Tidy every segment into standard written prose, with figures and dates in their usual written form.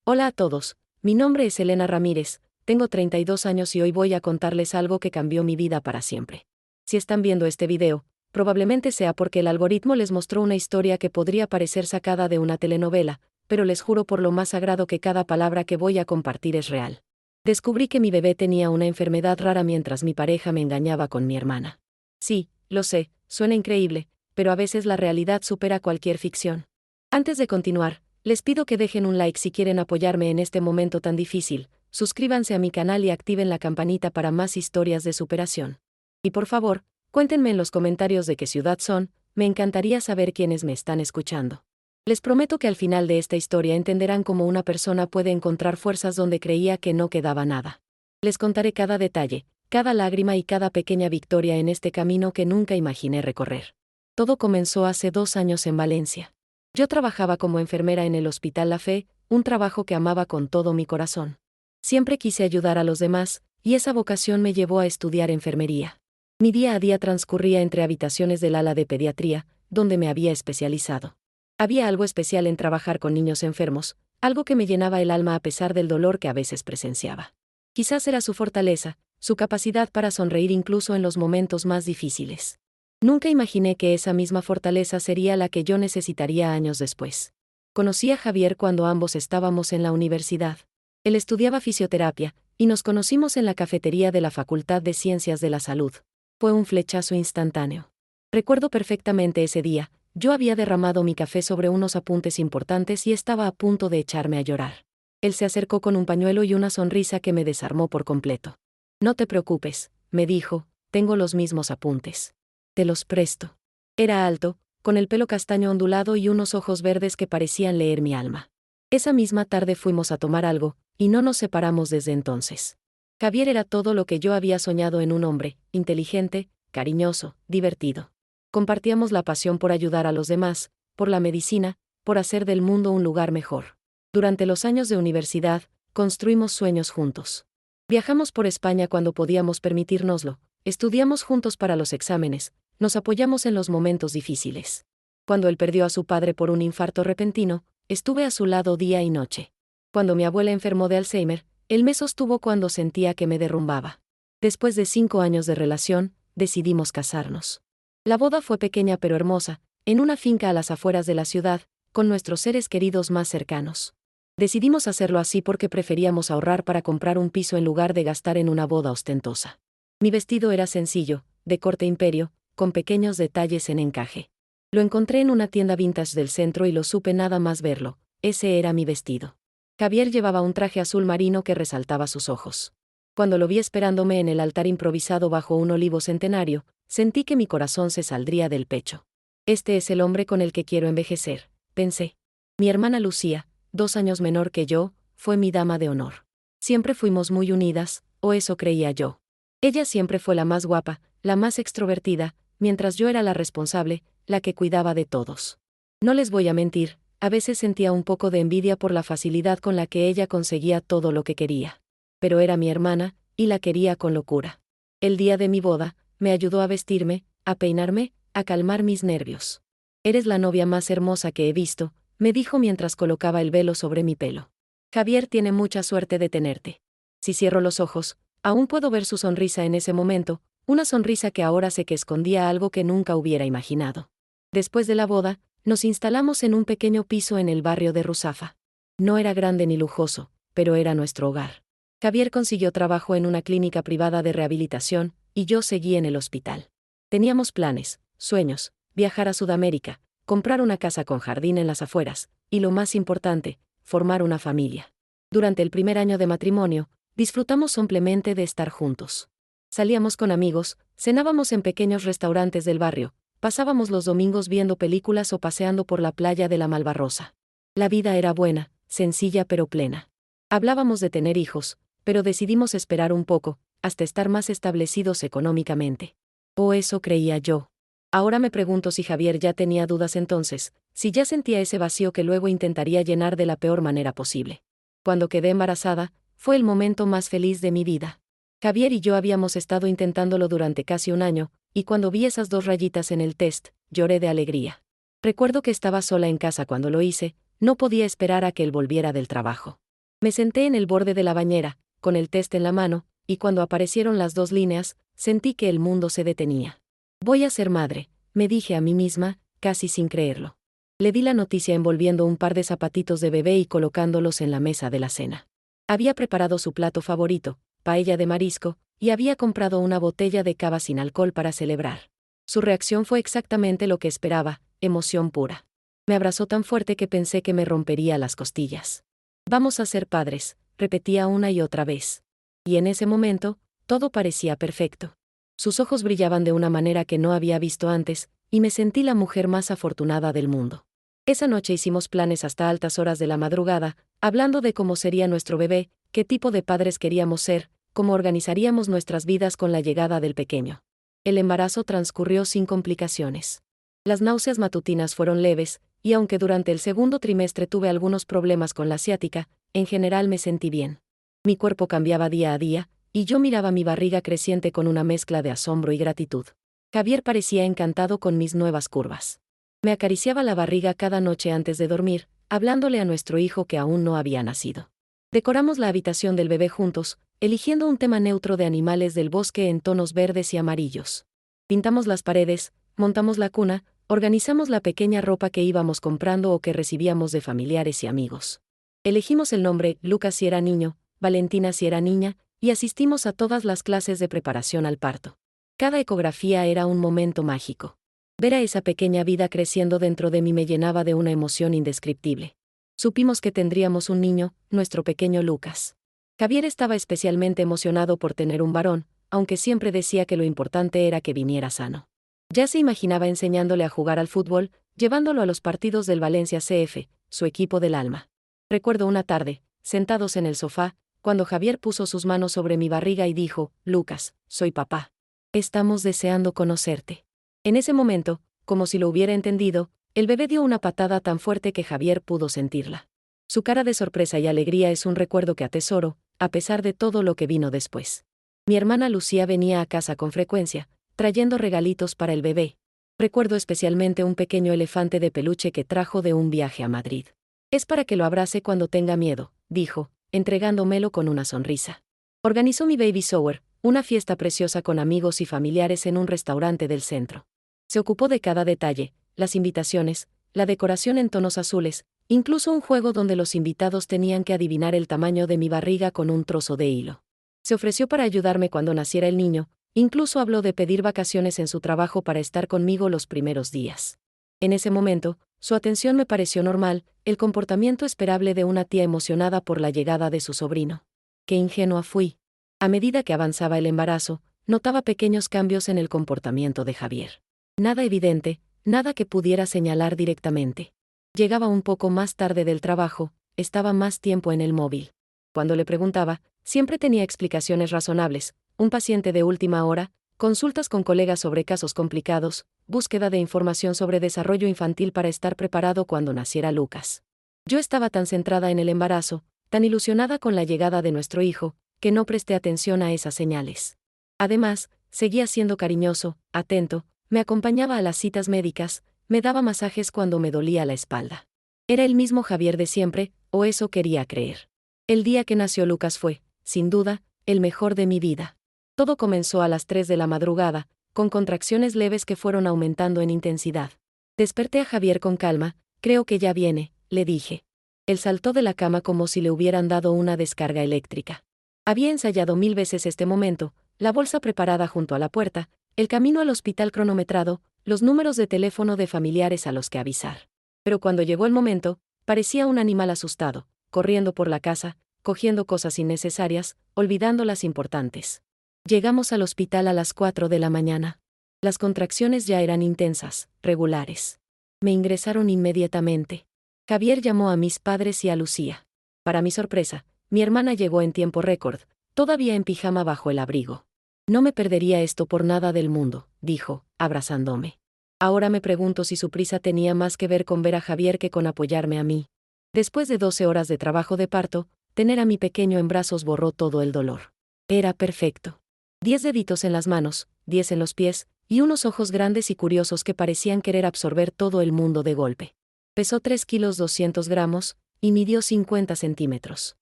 Hola a todos, mi nombre es Elena Ramírez, tengo 32 años y hoy voy a contarles algo que cambió mi vida para siempre. Si están viendo este video, probablemente sea porque el algoritmo les mostró una historia que podría parecer sacada de una telenovela, pero les juro por lo más sagrado que cada palabra que voy a compartir es real. Descubrí que mi bebé tenía una enfermedad rara mientras mi pareja me engañaba con mi hermana. Sí, lo sé, suena increíble, pero a veces la realidad supera cualquier ficción. Antes de continuar, les pido que dejen un like si quieren apoyarme en este momento tan difícil, suscríbanse a mi canal y activen la campanita para más historias de superación. Y por favor, cuéntenme en los comentarios de qué ciudad son, me encantaría saber quiénes me están escuchando. Les prometo que al final de esta historia entenderán cómo una persona puede encontrar fuerzas donde creía que no quedaba nada. Les contaré cada detalle, cada lágrima y cada pequeña victoria en este camino que nunca imaginé recorrer. Todo comenzó hace 2 años en Valencia. Yo trabajaba como enfermera en el Hospital La Fe, un trabajo que amaba con todo mi corazón. Siempre quise ayudar a los demás, y esa vocación me llevó a estudiar enfermería. Mi día a día transcurría entre habitaciones del ala de pediatría, donde me había especializado. Había algo especial en trabajar con niños enfermos, algo que me llenaba el alma a pesar del dolor que a veces presenciaba. Quizás era su fortaleza, su capacidad para sonreír incluso en los momentos más difíciles. Nunca imaginé que esa misma fortaleza sería la que yo necesitaría años después. Conocí a Javier cuando ambos estábamos en la universidad. Él estudiaba fisioterapia, y nos conocimos en la cafetería de la Facultad de Ciencias de la Salud. Fue un flechazo instantáneo. Recuerdo perfectamente ese día, yo había derramado mi café sobre unos apuntes importantes y estaba a punto de echarme a llorar. Él se acercó con un pañuelo y una sonrisa que me desarmó por completo. No te preocupes, me dijo, tengo los mismos apuntes. Te los presto. Era alto, con el pelo castaño ondulado y unos ojos verdes que parecían leer mi alma. Esa misma tarde fuimos a tomar algo, y no nos separamos desde entonces. Javier era todo lo que yo había soñado en un hombre, inteligente, cariñoso, divertido. Compartíamos la pasión por ayudar a los demás, por la medicina, por hacer del mundo un lugar mejor. Durante los años de universidad, construimos sueños juntos. Viajamos por España cuando podíamos permitírnoslo, estudiamos juntos para los exámenes, nos apoyamos en los momentos difíciles. Cuando él perdió a su padre por un infarto repentino, estuve a su lado día y noche. Cuando mi abuela enfermó de Alzheimer, él me sostuvo cuando sentía que me derrumbaba. Después de 5 años de relación, decidimos casarnos. La boda fue pequeña pero hermosa, en una finca a las afueras de la ciudad, con nuestros seres queridos más cercanos. Decidimos hacerlo así porque preferíamos ahorrar para comprar un piso en lugar de gastar en una boda ostentosa. Mi vestido era sencillo, de corte imperio, con pequeños detalles en encaje. Lo encontré en una tienda vintage del centro y lo supe nada más verlo, ese era mi vestido. Javier llevaba un traje azul marino que resaltaba sus ojos. Cuando lo vi esperándome en el altar improvisado bajo un olivo centenario, sentí que mi corazón se saldría del pecho. Este es el hombre con el que quiero envejecer, pensé. Mi hermana Lucía, 2 años menor que yo, fue mi dama de honor. Siempre fuimos muy unidas, o eso creía yo. Ella siempre fue la más guapa, la más extrovertida, mientras yo era la responsable, la que cuidaba de todos. No les voy a mentir, a veces sentía un poco de envidia por la facilidad con la que ella conseguía todo lo que quería. Pero era mi hermana, y la quería con locura. El día de mi boda, me ayudó a vestirme, a peinarme, a calmar mis nervios. Eres la novia más hermosa que he visto, me dijo mientras colocaba el velo sobre mi pelo. Javier tiene mucha suerte de tenerte. Si cierro los ojos, aún puedo ver su sonrisa en ese momento, una sonrisa que ahora sé que escondía algo que nunca hubiera imaginado. Después de la boda, nos instalamos en un pequeño piso en el barrio de Ruzafa. No era grande ni lujoso, pero era nuestro hogar. Javier consiguió trabajo en una clínica privada de rehabilitación, y yo seguí en el hospital. Teníamos planes, sueños, viajar a Sudamérica, comprar una casa con jardín en las afueras, y lo más importante, formar una familia. Durante el primer año de matrimonio, disfrutamos simplemente de estar juntos. Salíamos con amigos, cenábamos en pequeños restaurantes del barrio, pasábamos los domingos viendo películas o paseando por la playa de la Malvarrosa. La vida era buena, sencilla pero plena. Hablábamos de tener hijos, pero decidimos esperar un poco, hasta estar más establecidos económicamente. O eso creía yo. Ahora me pregunto si Javier ya tenía dudas entonces, si ya sentía ese vacío que luego intentaría llenar de la peor manera posible. Cuando quedé embarazada, fue el momento más feliz de mi vida. Javier y yo habíamos estado intentándolo durante casi un año, y cuando vi esas 2 rayitas en el test, lloré de alegría. Recuerdo que estaba sola en casa cuando lo hice, no podía esperar a que él volviera del trabajo. Me senté en el borde de la bañera, con el test en la mano, y cuando aparecieron las 2 líneas, sentí que el mundo se detenía. Voy a ser madre, me dije a mí misma, casi sin creerlo. Le di la noticia envolviendo un par de zapatitos de bebé y colocándolos en la mesa de la cena. Había preparado su plato favorito, paella de marisco, y había comprado una botella de cava sin alcohol para celebrar. Su reacción fue exactamente lo que esperaba, emoción pura. Me abrazó tan fuerte que pensé que me rompería las costillas. Vamos a ser padres, repetía una y otra vez. Y en ese momento, todo parecía perfecto. Sus ojos brillaban de una manera que no había visto antes, y me sentí la mujer más afortunada del mundo. Esa noche hicimos planes hasta altas horas de la madrugada, hablando de cómo sería nuestro bebé, qué tipo de padres queríamos ser, cómo organizaríamos nuestras vidas con la llegada del pequeño. El embarazo transcurrió sin complicaciones. Las náuseas matutinas fueron leves, y aunque durante el segundo trimestre tuve algunos problemas con la ciática, en general me sentí bien. Mi cuerpo cambiaba día a día, y yo miraba mi barriga creciente con una mezcla de asombro y gratitud. Javier parecía encantado con mis nuevas curvas. Me acariciaba la barriga cada noche antes de dormir, hablándole a nuestro hijo que aún no había nacido. Decoramos la habitación del bebé juntos, eligiendo un tema neutro de animales del bosque en tonos verdes y amarillos. Pintamos las paredes, montamos la cuna, organizamos la pequeña ropa que íbamos comprando o que recibíamos de familiares y amigos. Elegimos el nombre, Lucas si era niño, Valentina si era niña, y asistimos a todas las clases de preparación al parto. Cada ecografía era un momento mágico. Ver a esa pequeña vida creciendo dentro de mí me llenaba de una emoción indescriptible. Supimos que tendríamos un niño, nuestro pequeño Lucas. Javier estaba especialmente emocionado por tener un varón, aunque siempre decía que lo importante era que viniera sano. Ya se imaginaba enseñándole a jugar al fútbol, llevándolo a los partidos del Valencia CF, su equipo del alma. Recuerdo una tarde, sentados en el sofá, cuando Javier puso sus manos sobre mi barriga y dijo, Lucas, soy papá. Estamos deseando conocerte. En ese momento, como si lo hubiera entendido, el bebé dio una patada tan fuerte que Javier pudo sentirla. Su cara de sorpresa y alegría es un recuerdo que atesoro, a pesar de todo lo que vino después. Mi hermana Lucía venía a casa con frecuencia, trayendo regalitos para el bebé. Recuerdo especialmente un pequeño elefante de peluche que trajo de un viaje a Madrid. Es para que lo abrace cuando tenga miedo, dijo, entregándomelo con una sonrisa. Organizó mi baby shower, una fiesta preciosa con amigos y familiares en un restaurante del centro. Se ocupó de cada detalle, las invitaciones, la decoración en tonos azules, incluso un juego donde los invitados tenían que adivinar el tamaño de mi barriga con un trozo de hilo. Se ofreció para ayudarme cuando naciera el niño, incluso habló de pedir vacaciones en su trabajo para estar conmigo los primeros días. En ese momento, su atención me pareció normal, el comportamiento esperable de una tía emocionada por la llegada de su sobrino. Qué ingenua fui. A medida que avanzaba el embarazo, notaba pequeños cambios en el comportamiento de Javier. Nada evidente, nada que pudiera señalar directamente. Llegaba un poco más tarde del trabajo, estaba más tiempo en el móvil. Cuando le preguntaba, siempre tenía explicaciones razonables, un paciente de última hora, consultas con colegas sobre casos complicados, búsqueda de información sobre desarrollo infantil para estar preparado cuando naciera Lucas. Yo estaba tan centrada en el embarazo, tan ilusionada con la llegada de nuestro hijo, que no presté atención a esas señales. Además, seguía siendo cariñoso, atento, me acompañaba a las citas médicas, me daba masajes cuando me dolía la espalda. Era el mismo Javier de siempre, o eso quería creer. El día que nació Lucas fue, sin duda, el mejor de mi vida. Todo comenzó a las 3 de la madrugada, con contracciones leves que fueron aumentando en intensidad. Desperté a Javier con calma, creo que ya viene, le dije. Él saltó de la cama como si le hubieran dado una descarga eléctrica. Había ensayado 1000 veces este momento, la bolsa preparada junto a la puerta, el camino al hospital cronometrado, los números de teléfono de familiares a los que avisar. Pero cuando llegó el momento, parecía un animal asustado, corriendo por la casa, cogiendo cosas innecesarias, olvidando las importantes. Llegamos al hospital a las 4 de la mañana. Las contracciones ya eran intensas, regulares. Me ingresaron inmediatamente. Javier llamó a mis padres y a Lucía. Para mi sorpresa, mi hermana llegó en tiempo récord, todavía en pijama bajo el abrigo. No me perdería esto por nada del mundo, dijo, abrazándome. Ahora me pregunto si su prisa tenía más que ver con ver a Javier que con apoyarme a mí. Después de 12 horas de trabajo de parto, tener a mi pequeño en brazos borró todo el dolor. Era perfecto. 10 deditos en las manos, 10 en los pies, y unos ojos grandes y curiosos que parecían querer absorber todo el mundo de golpe. Pesó 3 kilos 200 gramos, y midió 50 centímetros.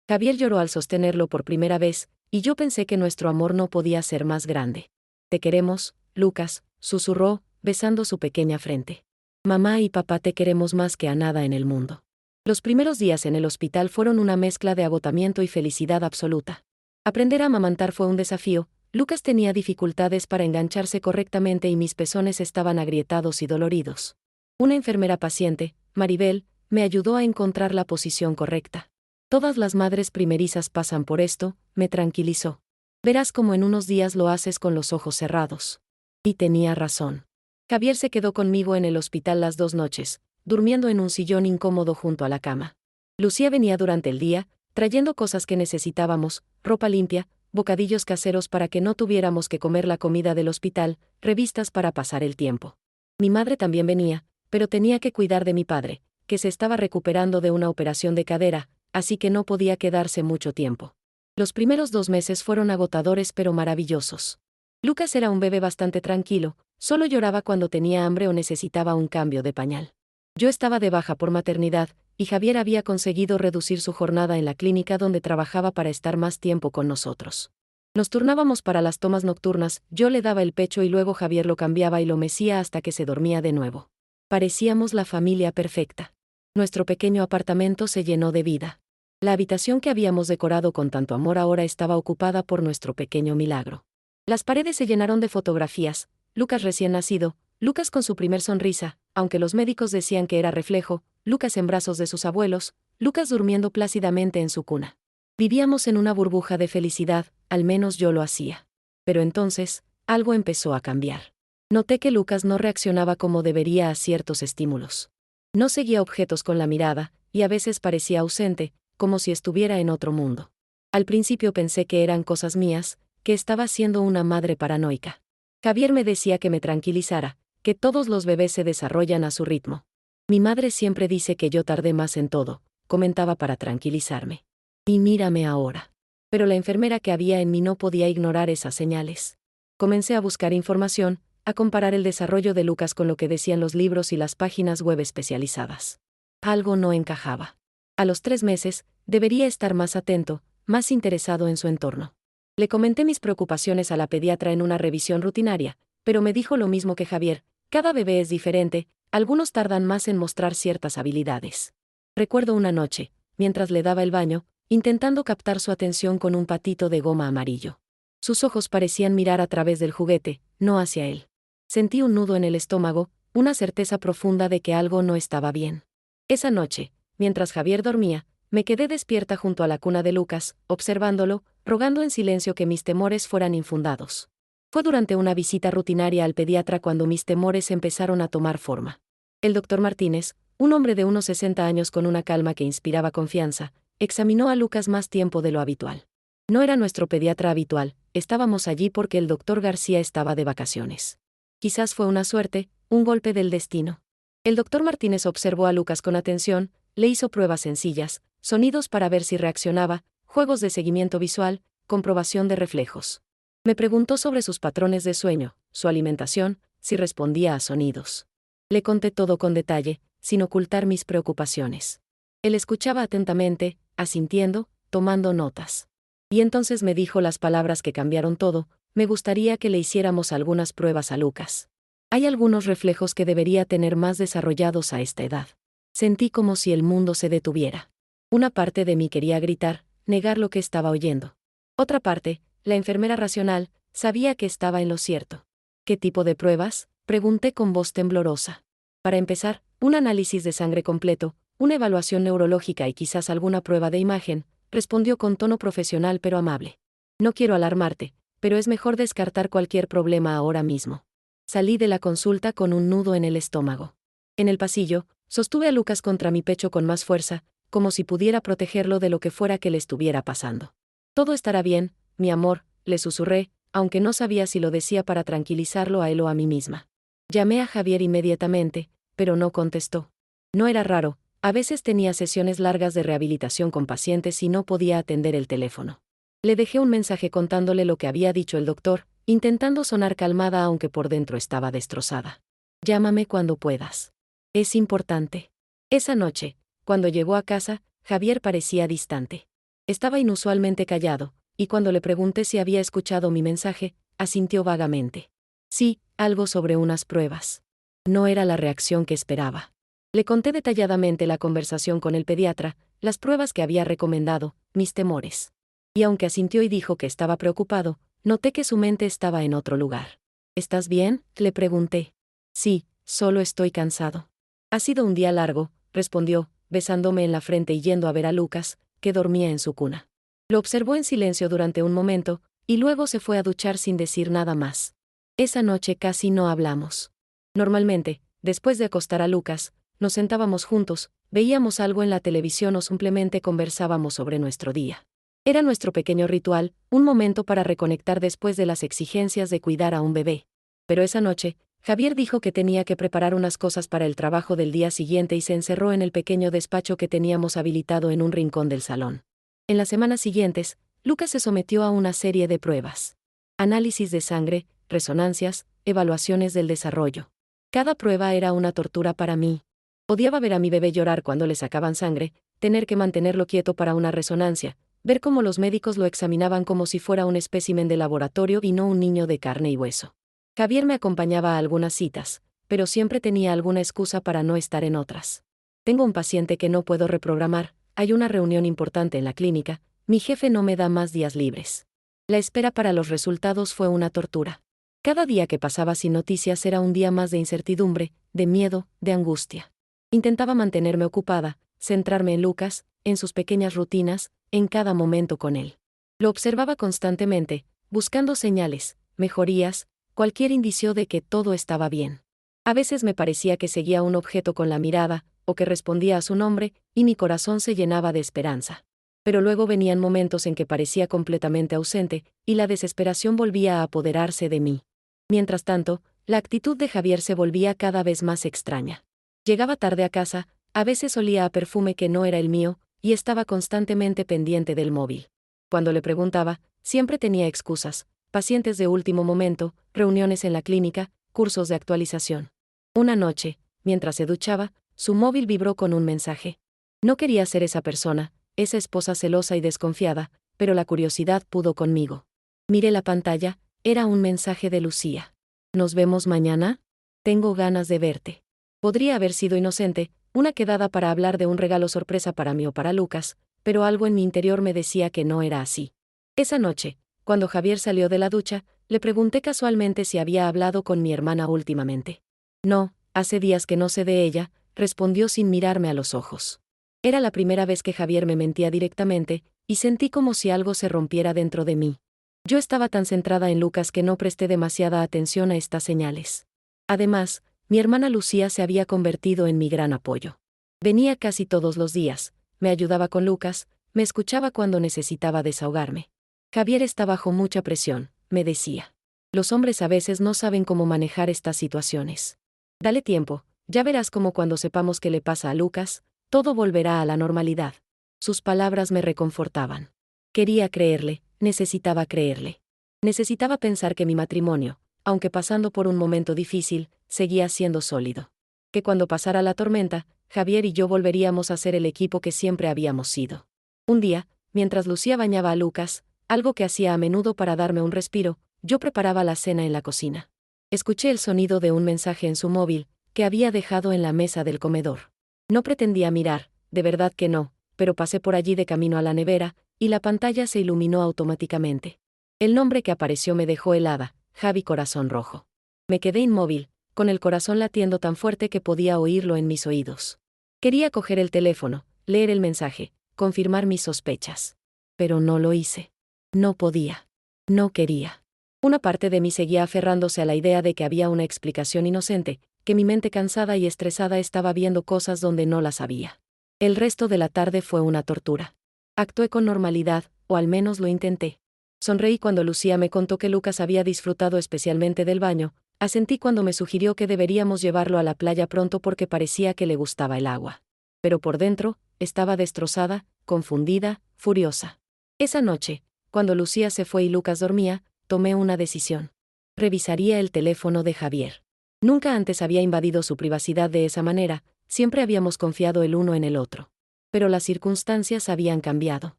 Javier lloró al sostenerlo por primera vez, y yo pensé que nuestro amor no podía ser más grande. Te queremos, Lucas, susurró, besando su pequeña frente. Mamá y papá te queremos más que a nada en el mundo. Los primeros días en el hospital fueron una mezcla de agotamiento y felicidad absoluta. Aprender a amamantar fue un desafío. Lucas tenía dificultades para engancharse correctamente y mis pezones estaban agrietados y doloridos. Una enfermera paciente, Maribel, me ayudó a encontrar la posición correcta. Todas las madres primerizas pasan por esto, me tranquilizó. Verás cómo en unos días lo haces con los ojos cerrados. Y tenía razón. Javier se quedó conmigo en el hospital las 2 noches, durmiendo en un sillón incómodo junto a la cama. Lucía venía durante el día, trayendo cosas que necesitábamos, ropa limpia, bocadillos caseros para que no tuviéramos que comer la comida del hospital, revistas para pasar el tiempo. Mi madre también venía, pero tenía que cuidar de mi padre, que se estaba recuperando de una operación de cadera, así que no podía quedarse mucho tiempo. Los primeros 2 meses fueron agotadores pero maravillosos. Lucas era un bebé bastante tranquilo, solo lloraba cuando tenía hambre o necesitaba un cambio de pañal. Yo estaba de baja por maternidad, y Javier había conseguido reducir su jornada en la clínica donde trabajaba para estar más tiempo con nosotros. Nos turnábamos para las tomas nocturnas, yo le daba el pecho y luego Javier lo cambiaba y lo mecía hasta que se dormía de nuevo. Parecíamos la familia perfecta. Nuestro pequeño apartamento se llenó de vida. La habitación que habíamos decorado con tanto amor ahora estaba ocupada por nuestro pequeño milagro. Las paredes se llenaron de fotografías, Lucas recién nacido, Lucas con su primer sonrisa, aunque los médicos decían que era reflejo, Lucas en brazos de sus abuelos, Lucas durmiendo plácidamente en su cuna. Vivíamos en una burbuja de felicidad, al menos yo lo hacía. Pero entonces, algo empezó a cambiar. Noté que Lucas no reaccionaba como debería a ciertos estímulos. No seguía objetos con la mirada, y a veces parecía ausente, como si estuviera en otro mundo. Al principio pensé que eran cosas mías, que estaba siendo una madre paranoica. Javier me decía que me tranquilizara, que todos los bebés se desarrollan a su ritmo. Mi madre siempre dice que yo tardé más en todo, comentaba para tranquilizarme. Y mírame ahora. Pero la enfermera que había en mí no podía ignorar esas señales. Comencé a buscar información, a comparar el desarrollo de Lucas con lo que decían los libros y las páginas web especializadas. Algo no encajaba. A los 3 meses, debería estar más atento, más interesado en su entorno. Le comenté mis preocupaciones a la pediatra en una revisión rutinaria, pero me dijo lo mismo que Javier: cada bebé es diferente, algunos tardan más en mostrar ciertas habilidades. Recuerdo una noche, mientras le daba el baño, intentando captar su atención con un patito de goma amarillo. Sus ojos parecían mirar a través del juguete, no hacia él. Sentí un nudo en el estómago, una certeza profunda de que algo no estaba bien. Esa noche, mientras Javier dormía, me quedé despierta junto a la cuna de Lucas, observándolo, rogando en silencio que mis temores fueran infundados. Fue durante una visita rutinaria al pediatra cuando mis temores empezaron a tomar forma. El doctor Martínez, un hombre de unos 60 años con una calma que inspiraba confianza, examinó a Lucas más tiempo de lo habitual. No era nuestro pediatra habitual, estábamos allí porque el doctor García estaba de vacaciones. Quizás fue una suerte, un golpe del destino. El doctor Martínez observó a Lucas con atención, le hizo pruebas sencillas, sonidos para ver si reaccionaba, juegos de seguimiento visual, comprobación de reflejos. Me preguntó sobre sus patrones de sueño, su alimentación, si respondía a sonidos. Le conté todo con detalle, sin ocultar mis preocupaciones. Él escuchaba atentamente, asintiendo, tomando notas. Y entonces me dijo las palabras que cambiaron todo: me gustaría que le hiciéramos algunas pruebas a Lucas. Hay algunos reflejos que debería tener más desarrollados a esta edad. Sentí como si el mundo se detuviera. Una parte de mí quería gritar, negar lo que estaba oyendo. Otra parte, la enfermera racional, sabía que estaba en lo cierto. ¿Qué tipo de pruebas?, pregunté con voz temblorosa. Para empezar, un análisis de sangre completo, una evaluación neurológica y quizás alguna prueba de imagen, respondió con tono profesional pero amable. No quiero alarmarte, pero es mejor descartar cualquier problema ahora mismo. Salí de la consulta con un nudo en el estómago. En el pasillo, sostuve a Lucas contra mi pecho con más fuerza, como si pudiera protegerlo de lo que fuera que le estuviera pasando. Todo estará bien, mi amor, le susurré, aunque no sabía si lo decía para tranquilizarlo a él o a mí misma. Llamé a Javier inmediatamente, pero no contestó. No era raro, a veces tenía sesiones largas de rehabilitación con pacientes y no podía atender el teléfono. Le dejé un mensaje contándole lo que había dicho el doctor, intentando sonar calmada aunque por dentro estaba destrozada. Llámame cuando puedas. Es importante. Esa noche, cuando llegó a casa, Javier parecía distante. Estaba inusualmente callado, y cuando le pregunté si había escuchado mi mensaje, asintió vagamente. Sí, algo sobre unas pruebas. No era la reacción que esperaba. Le conté detalladamente la conversación con el pediatra, las pruebas que había recomendado, mis temores. Y aunque asintió y dijo que estaba preocupado, noté que su mente estaba en otro lugar. ¿Estás bien?, le pregunté. Sí, solo estoy cansado. Ha sido un día largo, respondió, besándome en la frente y yendo a ver a Lucas, que dormía en su cuna. Lo observó en silencio durante un momento, y luego se fue a duchar sin decir nada más. Esa noche casi no hablamos. Normalmente, después de acostar a Lucas, nos sentábamos juntos, veíamos algo en la televisión o simplemente conversábamos sobre nuestro día. Era nuestro pequeño ritual, un momento para reconectar después de las exigencias de cuidar a un bebé. Pero esa noche, Javier dijo que tenía que preparar unas cosas para el trabajo del día siguiente y se encerró en el pequeño despacho que teníamos habilitado en un rincón del salón. En las semanas siguientes, Lucas se sometió a una serie de pruebas. Análisis de sangre, resonancias, evaluaciones del desarrollo. Cada prueba era una tortura para mí. Odiaba ver a mi bebé llorar cuando le sacaban sangre, tener que mantenerlo quieto para una resonancia, ver cómo los médicos lo examinaban como si fuera un espécimen de laboratorio y no un niño de carne y hueso. Javier me acompañaba a algunas citas, pero siempre tenía alguna excusa para no estar en otras. Tengo un paciente que no puedo reprogramar, hay una reunión importante en la clínica, mi jefe no me da más días libres. La espera para los resultados fue una tortura. Cada día que pasaba sin noticias era un día más de incertidumbre, de miedo, de angustia. Intentaba mantenerme ocupada, centrarme en Lucas, en sus pequeñas rutinas, en cada momento con él. Lo observaba constantemente, buscando señales, mejorías, cualquier indicio de que todo estaba bien. A veces me parecía que seguía un objeto con la mirada, o que respondía a su nombre, y mi corazón se llenaba de esperanza. Pero luego venían momentos en que parecía completamente ausente, y la desesperación volvía a apoderarse de mí. Mientras tanto, la actitud de Javier se volvía cada vez más extraña. Llegaba tarde a casa, a veces olía a perfume que no era el mío, y estaba constantemente pendiente del móvil. Cuando le preguntaba, siempre tenía excusas, pacientes de último momento, reuniones en la clínica, cursos de actualización. Una noche, mientras se duchaba, su móvil vibró con un mensaje. No quería ser esa persona, esa esposa celosa y desconfiada, pero la curiosidad pudo conmigo. Miré la pantalla, era un mensaje de Lucía. ¿Nos vemos mañana? Tengo ganas de verte. Podría haber sido inocente, una quedada para hablar de un regalo sorpresa para mí o para Lucas, pero algo en mi interior me decía que no era así. Esa noche, cuando Javier salió de la ducha, le pregunté casualmente si había hablado con mi hermana últimamente. No, hace días que no sé de ella, respondió sin mirarme a los ojos. Era la primera vez que Javier me mentía directamente, y sentí como si algo se rompiera dentro de mí. Yo estaba tan centrada en Lucas que no presté demasiada atención a estas señales. Además, mi hermana Lucía se había convertido en mi gran apoyo. Venía casi todos los días, me ayudaba con Lucas, me escuchaba cuando necesitaba desahogarme. Javier está bajo mucha presión, me decía. Los hombres a veces no saben cómo manejar estas situaciones. Dale tiempo, ya verás cómo cuando sepamos qué le pasa a Lucas, todo volverá a la normalidad. Sus palabras me reconfortaban. Quería creerle, necesitaba creerle. Necesitaba pensar que mi matrimonio, aunque pasando por un momento difícil, seguía siendo sólido. Que cuando pasara la tormenta, Javier y yo volveríamos a ser el equipo que siempre habíamos sido. Un día, mientras Lucía bañaba a Lucas, algo que hacía a menudo para darme un respiro, yo preparaba la cena en la cocina. Escuché el sonido de un mensaje en su móvil, que había dejado en la mesa del comedor. No pretendía mirar, de verdad que no, pero pasé por allí de camino a la nevera, y la pantalla se iluminó automáticamente. El nombre que apareció me dejó helada, Javi Corazón Rojo. Me quedé inmóvil, con el corazón latiendo tan fuerte que podía oírlo en mis oídos. Quería coger el teléfono, leer el mensaje, confirmar mis sospechas. Pero no lo hice. No podía. No quería. Una parte de mí seguía aferrándose a la idea de que había una explicación inocente, que mi mente cansada y estresada estaba viendo cosas donde no las había. El resto de la tarde fue una tortura. Actué con normalidad, o al menos lo intenté. Sonreí cuando Lucía me contó que Lucas había disfrutado especialmente del baño, asentí cuando me sugirió que deberíamos llevarlo a la playa pronto porque parecía que le gustaba el agua. Pero por dentro, estaba destrozada, confundida, furiosa. Esa noche, cuando Lucía se fue y Lucas dormía, tomé una decisión. Revisaría el teléfono de Javier. Nunca antes había invadido su privacidad de esa manera, siempre habíamos confiado el uno en el otro. Pero las circunstancias habían cambiado.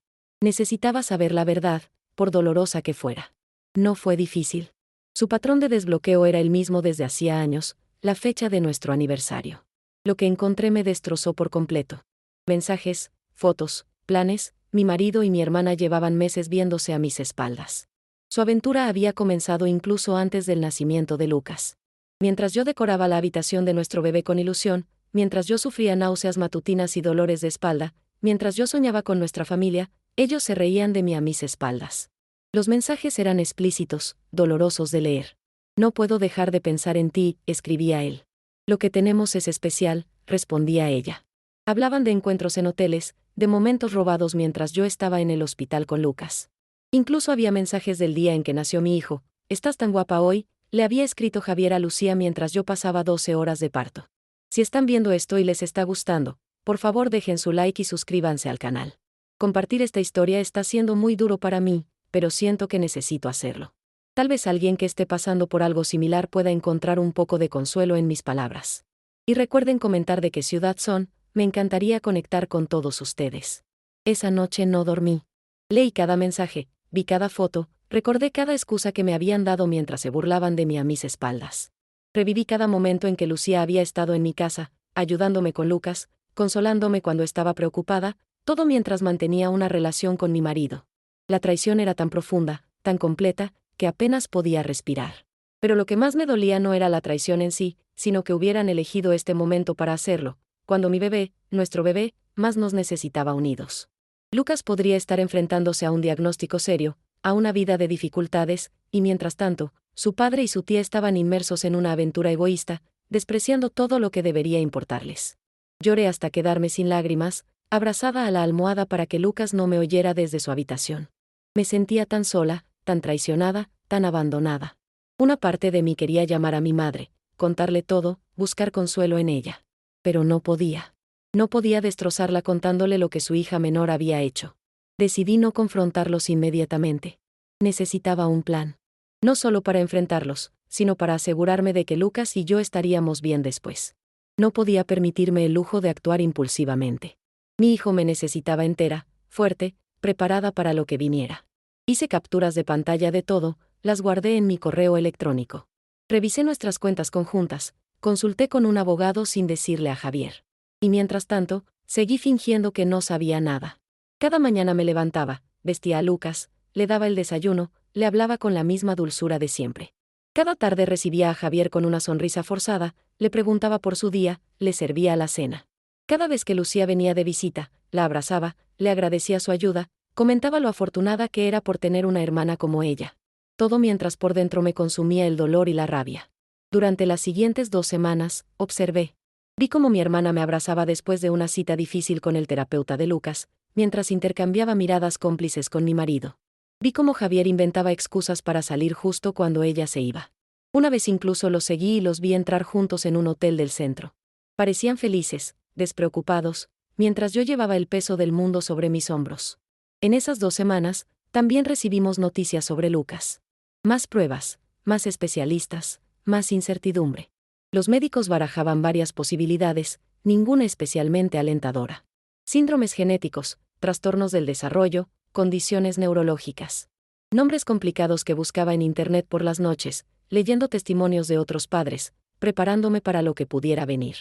Necesitaba saber la verdad, por dolorosa que fuera. No fue difícil. Su patrón de desbloqueo era el mismo desde hacía años, la fecha de nuestro aniversario. Lo que encontré me destrozó por completo. Mensajes, fotos, planes, mi marido y mi hermana llevaban meses viéndose a mis espaldas. Su aventura había comenzado incluso antes del nacimiento de Lucas. Mientras yo decoraba la habitación de nuestro bebé con ilusión, mientras yo sufría náuseas matutinas y dolores de espalda, mientras yo soñaba con nuestra familia, ellos se reían de mí a mis espaldas. Los mensajes eran explícitos, dolorosos de leer. No puedo dejar de pensar en ti, escribía él. Lo que tenemos es especial, respondía ella. Hablaban de encuentros en hoteles, de momentos robados mientras yo estaba en el hospital con Lucas. Incluso había mensajes del día en que nació mi hijo. «Estás tan guapa hoy», le había escrito Javier a Lucía mientras yo pasaba 12 horas de parto. Si están viendo esto y les está gustando, por favor dejen su like y suscríbanse al canal. Compartir esta historia está siendo muy duro para mí, pero siento que necesito hacerlo. Tal vez alguien que esté pasando por algo similar pueda encontrar un poco de consuelo en mis palabras. Y recuerden comentar de qué ciudad son, me encantaría conectar con todos ustedes. Esa noche no dormí. Leí cada mensaje, vi cada foto, recordé cada excusa que me habían dado mientras se burlaban de mí a mis espaldas. Reviví cada momento en que Lucía había estado en mi casa, ayudándome con Lucas, consolándome cuando estaba preocupada, todo mientras mantenía una relación con mi marido. La traición era tan profunda, tan completa, que apenas podía respirar. Pero lo que más me dolía no era la traición en sí, sino que hubieran elegido este momento para hacerlo, cuando mi bebé, nuestro bebé, más nos necesitaba unidos. Lucas podría estar enfrentándose a un diagnóstico serio, a una vida de dificultades, y mientras tanto, su padre y su tía estaban inmersos en una aventura egoísta, despreciando todo lo que debería importarles. Lloré hasta quedarme sin lágrimas, abrazada a la almohada para que Lucas no me oyera desde su habitación. Me sentía tan sola, tan traicionada, tan abandonada. Una parte de mí quería llamar a mi madre, contarle todo, buscar consuelo en ella. Pero no podía. No podía destrozarla contándole lo que su hija menor había hecho. Decidí no confrontarlos inmediatamente. Necesitaba un plan. No solo para enfrentarlos, sino para asegurarme de que Lucas y yo estaríamos bien después. No podía permitirme el lujo de actuar impulsivamente. Mi hijo me necesitaba entera, fuerte, preparada para lo que viniera. Hice capturas de pantalla de todo, las guardé en mi correo electrónico. Revisé nuestras cuentas conjuntas, consulté con un abogado sin decirle a Javier. Y mientras tanto, seguí fingiendo que no sabía nada. Cada mañana me levantaba, vestía a Lucas, le daba el desayuno, le hablaba con la misma dulzura de siempre. Cada tarde recibía a Javier con una sonrisa forzada, le preguntaba por su día, le servía la cena. Cada vez que Lucía venía de visita, la abrazaba, le agradecía su ayuda, comentaba lo afortunada que era por tener una hermana como ella. Todo mientras por dentro me consumía el dolor y la rabia. Durante las siguientes 2 semanas, observé. Vi cómo mi hermana me abrazaba después de una cita difícil con el terapeuta de Lucas, mientras intercambiaba miradas cómplices con mi marido. Vi cómo Javier inventaba excusas para salir justo cuando ella se iba. Una vez incluso los seguí y los vi entrar juntos en un hotel del centro. Parecían felices, despreocupados, mientras yo llevaba el peso del mundo sobre mis hombros. En esas 2 semanas, también recibimos noticias sobre Lucas. Más pruebas, más especialistas, más incertidumbre. Los médicos barajaban varias posibilidades, ninguna especialmente alentadora. Síndromes genéticos, trastornos del desarrollo, condiciones neurológicas. Nombres complicados que buscaba en internet por las noches, leyendo testimonios de otros padres, preparándome para lo que pudiera venir.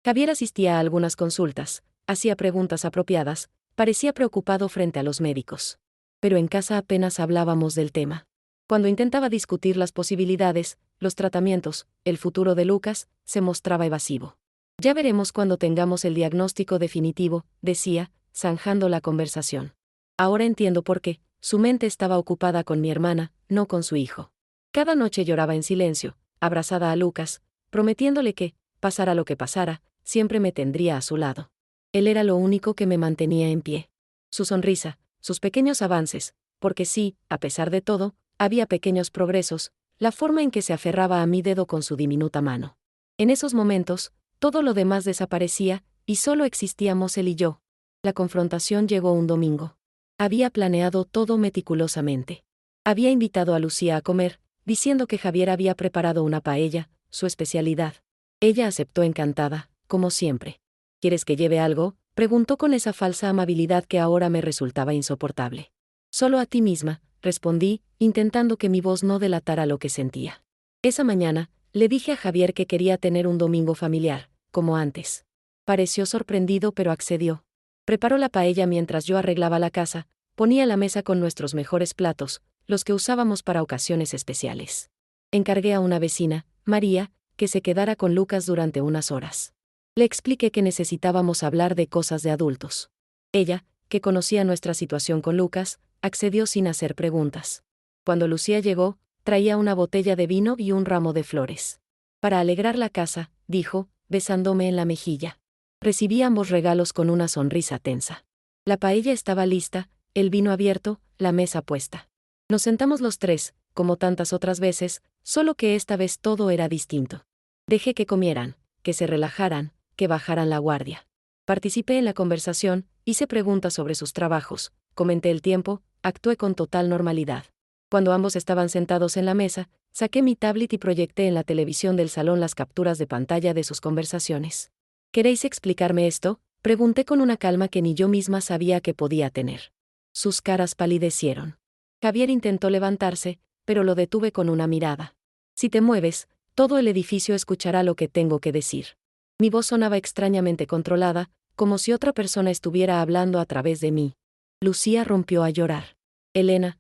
Javier asistía a algunas consultas, hacía preguntas apropiadas, parecía preocupado frente a los médicos. Pero en casa apenas hablábamos del tema. Cuando intentaba discutir las posibilidades, los tratamientos, el futuro de Lucas, se mostraba evasivo. Ya veremos cuando tengamos el diagnóstico definitivo, decía, zanjando la conversación. Ahora entiendo por qué, su mente estaba ocupada con mi hermana, no con su hijo. Cada noche lloraba en silencio, abrazada a Lucas, prometiéndole que, pasara lo que pasara, siempre me tendría a su lado. Él era lo único que me mantenía en pie. Su sonrisa, sus pequeños avances, porque sí, a pesar de todo, había pequeños progresos, la forma en que se aferraba a mi dedo con su diminuta mano. En esos momentos, todo lo demás desaparecía, y solo existíamos él y yo. La confrontación llegó un domingo. Había planeado todo meticulosamente. Había invitado a Lucía a comer, diciendo que Javier había preparado una paella, su especialidad. Ella aceptó encantada, como siempre. ¿Quieres que lleve algo?, Preguntó con esa falsa amabilidad que ahora me resultaba insoportable. Solo a ti misma, respondí, intentando que mi voz no delatara lo que sentía. Esa mañana, le dije a Javier que quería tener un domingo familiar, como antes. Pareció sorprendido pero accedió. Preparó la paella mientras yo arreglaba la casa, ponía la mesa con nuestros mejores platos, los que usábamos para ocasiones especiales. Encargué a una vecina, María, que se quedara con Lucas durante unas horas. Le expliqué que necesitábamos hablar de cosas de adultos. Ella, que conocía nuestra situación con Lucas, accedió sin hacer preguntas. Cuando Lucía llegó, traía una botella de vino y un ramo de flores. Para alegrar la casa, dijo, besándome en la mejilla. Recibí ambos regalos con una sonrisa tensa. La paella estaba lista, el vino abierto, la mesa puesta. Nos sentamos los tres, como tantas otras veces, solo que esta vez todo era distinto. Dejé que comieran, que se relajaran, que bajaran la guardia. Participé en la conversación, hice preguntas sobre sus trabajos, comenté el tiempo, actué con total normalidad. Cuando ambos estaban sentados en la mesa, saqué mi tablet y proyecté en la televisión del salón las capturas de pantalla de sus conversaciones. ¿Queréis explicarme esto?, pregunté con una calma que ni yo misma sabía que podía tener. Sus caras palidecieron. Javier intentó levantarse, pero lo detuve con una mirada. Si te mueves, todo el edificio escuchará lo que tengo que decir. Mi voz sonaba extrañamente controlada, como si otra persona estuviera hablando a través de mí. Lucía rompió a llorar. Elena,